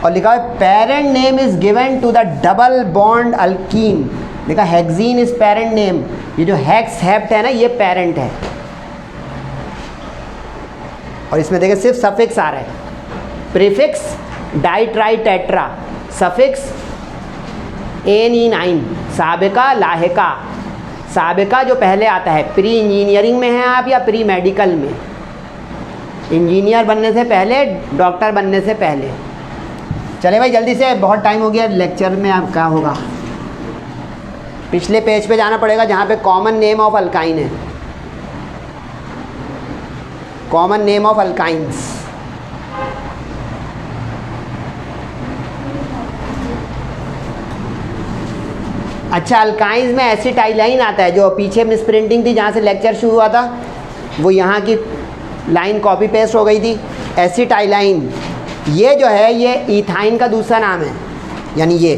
और लिखा हुआ है parent name is given to the double bond alkene. देखा हेक्सीन इज पेरेंट नेम, ये जो हेक्स हेप्ट है ना, ये पेरेंट है, और इसमें देखिए सिर्फ सफिक्स आ रहा है। Prefix di tri tetra, suffix ene साबिका लाहिका। साबिका जो पहले आता है, प्री इंजीनियरिंग में हैं आप या प्री मेडिकल में, इंजीनियर बनने से पहले, डॉक्टर बनने से पहले। चले भाई जल्दी से, बहुत टाइम हो गया लेक्चर में। अब क्या होगा, पिछले पेज पे जाना पड़ेगा जहाँ पे कॉमन नेम ऑफ अल्काइन है, कॉमन नेम ऑफ अल्काइंस। अच्छा, अल्काइंस में एसिटाइलाइन आता है, जो पीछे मिस प्रिंटिंग थी जहाँ से लेक्चर शुरू हुआ था, वो यहाँ की लाइन कॉपी पेस्ट हो गई थी। एसिटाइलाइन ये जो है ये इथाइन का दूसरा नाम है, यानी ये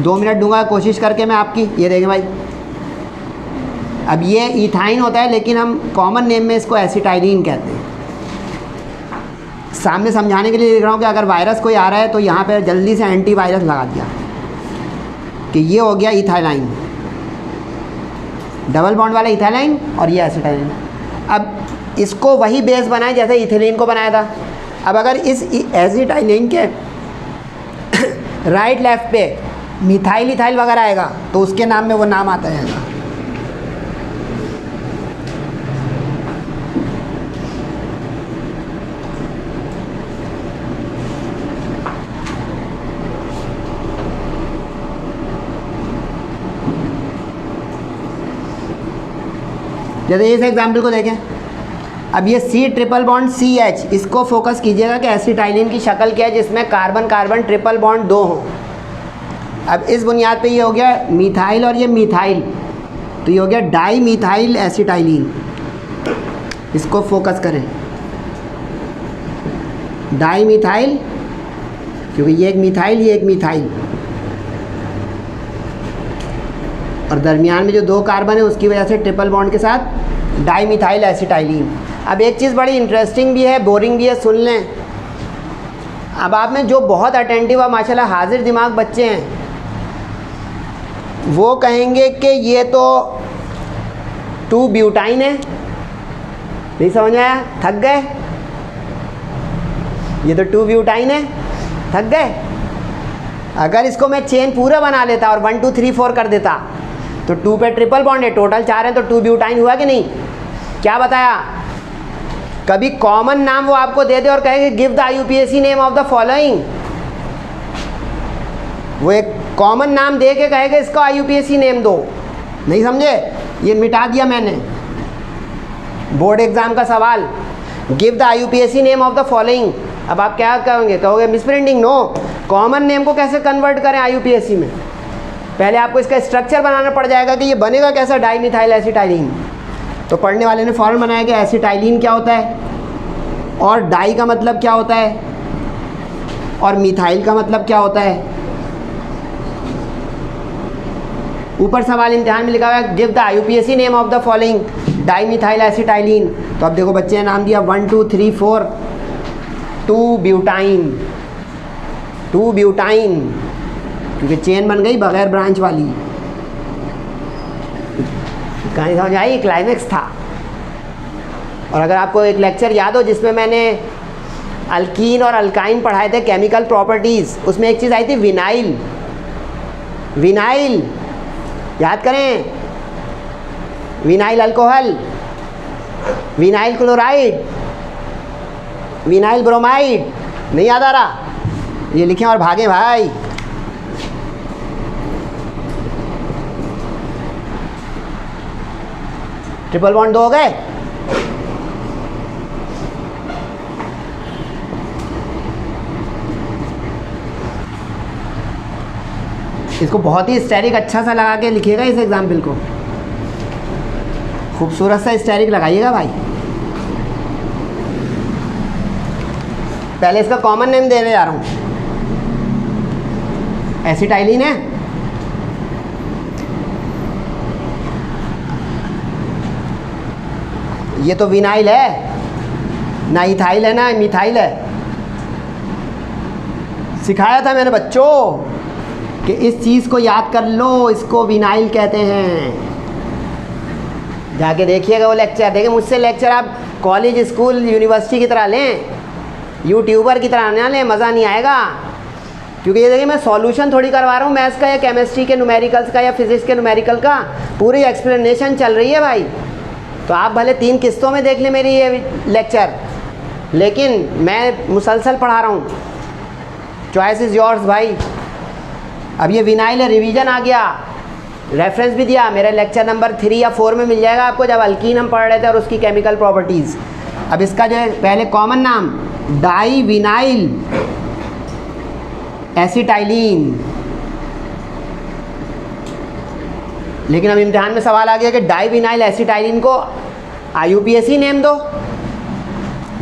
2 मिनट दूंगा कोशिश करके मैं आपकी। ये देखें भाई, अब ये इथाइन होता है लेकिन हम कॉमन नेम में इसको एसिटाइलिन कहते हैं। सामने समझाने के लिए लिख रहा हूँ कि अगर वायरस कोई आ रहा है तो यहाँ पर जल्दी से एंटीवायरस लगा दिया कि ये हो गया इथाइलाइन, डबल बॉन्ड वाला इथाइलाइन, और ये एसिटाइलिन। अब इसको वही बेस बनाए जैसे इथिलीन को बनाया था। अब अगर इस एसिटाइलिन के राइट लेफ्ट पे मिथाइल इथाइल वगैरह आएगा तो उसके नाम में वो नाम आता रहेगा। जैसे इस एग्जाम्पल को देखें, अब ये C ट्रिपल बॉन्ड CH, इसको फोकस कीजिएगा कि एसिटाइलिन की शक्ल क्या है जिसमें कार्बन कार्बन ट्रिपल बॉन्ड 2 हों। अब इस बुनियाद पे ये हो गया मिथाइल और ये मिथाइल, तो ये हो गया डाई मिथाइल एसिटाइलिन। इसको फोकस करें, डाई मिथाइल, क्योंकि ये एक मिथाइल ये एक मिथाइल, और दरमियान में जो 2 कार्बन है उसकी वजह से ट्रिपल बॉन्ड के साथ डाईमिथाइल एसिटाइलिन। अब एक चीज़ बड़ी इंटरेस्टिंग भी है, बोरिंग भी है, सुन लें। अब आप में जो बहुत अटेंटिव और माशाल्लाह हाजिर दिमाग बच्चे हैं वो कहेंगे कि ये तो 2 ब्यूटाइन है। नहीं समझ में आया? थक गए? ये तो 2 ब्यूटाइन है, थक गए? अगर इसको मैं चेन पूरा बना लेता और 1 2 3 4 कर देता तो 2 पे ट्रिपल बॉन्ड है, टोटल 4 है, तो 2 ब्यूटाइन हुआ कि नहीं? क्या बताया? कभी कॉमन नाम वो आपको दे दे और कहेंगे give the IUPAC name of the following, वो एक कॉमन नाम दे के कहेगा इसका IUPAC नेम दो। नहीं समझे? ये मिटा दिया मैंने, बोर्ड एग्जाम का सवाल, give the IUPAC name of the following. अब आप क्या कहोगे? कहोगे मिसप्रिंटिंग। नो, कॉमन नेम को कैसे कन्वर्ट करें IUPAC में? पहले आपको इसका स्ट्रक्चर बनाना पड़ जाएगा कि ये बनेगा कैसा, डाईमिथाइल एसिटाइलिन। तो पढ़ने वाले ने फ़ौरन बनाया कि एसिटाइलिन क्या होता है और डाई का मतलब क्या होता है और मिथाइल का मतलब क्या होता है। ऊपर सवाल इम्तिहान में लिखा हुआ है give the IUPAC name of the following dimethyl acetylene. तो अब देखो बच्चे ने नाम दिया 1 2 3 4 2 ब्यूटाइन, 2 ब्यूटाइन, क्योंकि चेन बन गई बगैर ब्रांच वाली। कहीं समझ आई? क्लाइमेक्स था। और अगर आपको एक लेक्चर याद हो जिसमें मैंने अल्कीन और अल्काइन पढ़ाए थे, केमिकल प्रॉपर्टीज़, उसमें एक चीज़ आई थी विनाइल। विनाइल याद करें, vinyl alcohol, vinyl chloride, vinyl bromide. नहीं याद आ रहा? ये लिखें और भागें भाई। ट्रिपल बॉन्ड 2 हो गए। इसको बहुत ही स्टैरिक अच्छा सा लगा के लिखिएगा इस एग्जाम्पल को, खूबसूरत सा स्टैरिक लगाइएगा भाई। पहले इसका कॉमन नेम देने जा रहा हूँ, एसिटाइलिन है। ये तो विनाइल है, ना इथाइल है ना मिथाइल है। सिखाया था मैंने बच्चों कि इस चीज़ को याद कर लो, इसको विनाइल कहते हैं। जाके देखिएगा वो लेक्चर। देखिए मुझसे लेक्चर आप कॉलेज स्कूल यूनिवर्सिटी की तरह लें, यूट्यूबर की तरह ना लें, मज़ा नहीं आएगा। क्योंकि ये देखिए मैं सॉल्यूशन थोड़ी करवा रहा हूँ मैथ्स का या केमिस्ट्री के न्यूमेरिकल्स का या फिजिक्स के न्यूमेरिकल का, पूरी एक्सप्लेनेशन चल रही है भाई। तो आप भले 3 किस्तों में देख लें मेरी ये लेक्चर, लेकिन मैं मुसलसल पढ़ा रहा हूँ। चॉइस इज़ योर्स भाई। अब ये विनाइल है, रिवीजन आ गया, रेफरेंस भी दिया, मेरा लेक्चर नंबर 3 या 4 में मिल जाएगा आपको, जब अल्कीन हम पढ़ रहे थे और उसकी केमिकल प्रॉपर्टीज़। अब इसका जो है पहले कॉमन नाम डाई विनाइल एसिटाइलिन। लेकिन अब इम्तिहान में सवाल आ गया कि डाई विनाइल एसिटाइलिन को IUPAC नेम दो।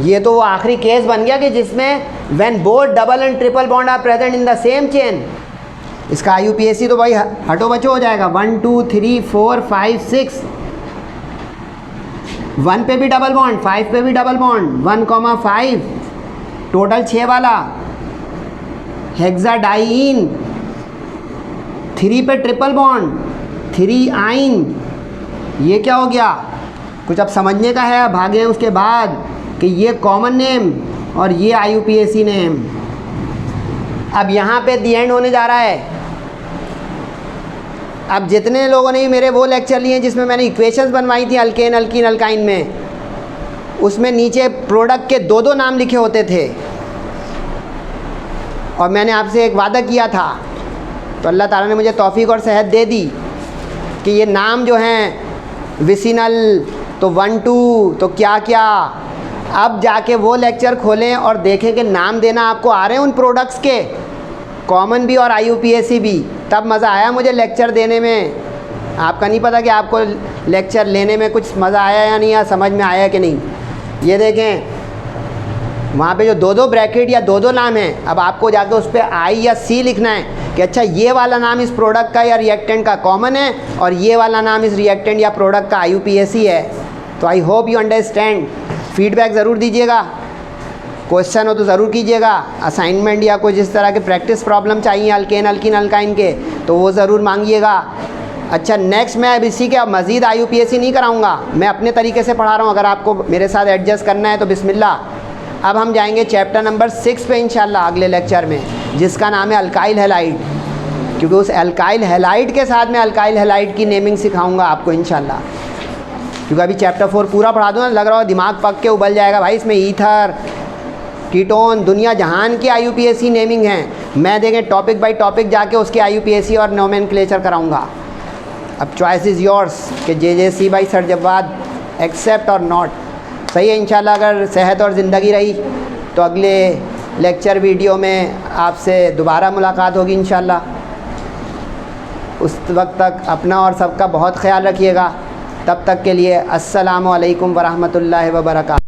ये तो वो आखिरी केस बन गया कि जिसमें when both double and triple bond are present in the same chain. इसका IUPAC तो भाई हटो बचो हो जाएगा 1 2 3 4 5 6। 1 पे भी डबल बॉन्ड, 5 पे भी डबल बॉन्ड, 1,5 टोटल 6 वाला हेक्साडाइन। 3 पे ट्रिपल बॉन्ड, 3 आइन। ये क्या हो गया? कुछ अब समझने का है, भागे उसके बाद कि ये कॉमन नेम और ये IUPAC नेम। अब यहाँ पे दी एंड होने जा रहा है। अब जितने लोगों ने मेरे वो लेक्चर लिए हैं जिसमें मैंने इक्वेशंस बनवाई थी अल्केन अल्कीन अल्काइन में, उसमें नीचे प्रोडक्ट के 2-2 नाम लिखे होते थे। और मैंने आपसे एक वादा किया था, तो अल्लाह ताला ने मुझे तौफीक और सेहत दे दी कि ये नाम जो हैं विसिनल तो 1 2 तो क्या क्या। अब जाके वो लेक्चर खोलें और देखें कि नाम देना आपको आ रहे हैं उन प्रोडक्ट्स के, कॉमन भी और IUPAC भी। तब मज़ा आया मुझे लेक्चर देने में। आपका नहीं पता कि आपको लेक्चर लेने में कुछ मज़ा आया या नहीं, या समझ में आया कि नहीं। ये देखें वहाँ पे जो दो दो ब्रैकेट या दो दो नाम हैं, अब आपको जाके उस पर आई या सी लिखना है कि अच्छा ये वाला नाम इस प्रोडक्ट का या रिएक्टेंट का कॉमन है और ये वाला नाम इस रिएक्टेंट या प्रोडक्ट का IUPAC है। तो I hope you understand. Feedback ज़रूर दीजिएगा, क्वेश्चन हो तो ज़रूर कीजिएगा, असाइनमेंट या कुछ इस तरह के प्रैक्टिस प्रॉब्लम चाहिए अल्केन अल्किन अल्काइन के तो वो ज़रूर मांगिएगा। अच्छा नेक्स्ट मैं अब इसी के मज़ीद IUPAC नहीं कराऊंगा, मैं अपने तरीके से पढ़ा रहा हूँ, अगर आपको मेरे साथ एडजस्ट करना है तो बिस्मिल्लाह। अब हम जाएंगे चैप्टर नंबर 6 पे इंशाल्लाह अगले लेक्चर में, जिसका नाम है अल्काइल हैलाइड, क्योंकि उस अल्काइल हैलाइड के साथ मैं अल्काइल हैलाइड की नेमिंग सिखाऊंगा आपको इंशाल्लाह। क्योंकि अभी चैप्टर 4 पूरा पढ़ा दूँ ना, लग रहा हो दिमाग पक के उबल जाएगा भाई, इसमें ईथर कीटोन दुनिया जहान की IUPAC नेमिंग हैं। मैं देखें टॉपिक बाय टॉपिक जाके उसके IUPAC और नोमेनक्लेचर कराऊंगा। अब चॉइस इज़ योर्स कि JJC by sir Jawad accept और नॉट। सही है इंशाल्लाह। अगर सेहत और ज़िंदगी रही तो अगले लेक्चर वीडियो में आपसे दोबारा मुलाकात होगी इंशाल्लाह। उस वक्त तक अपना और सबका बहुत ख्याल रखिएगा। तब तक के लिए अस्सलामु अलैकुम वरहमतुल्लाहि व बरकातहू।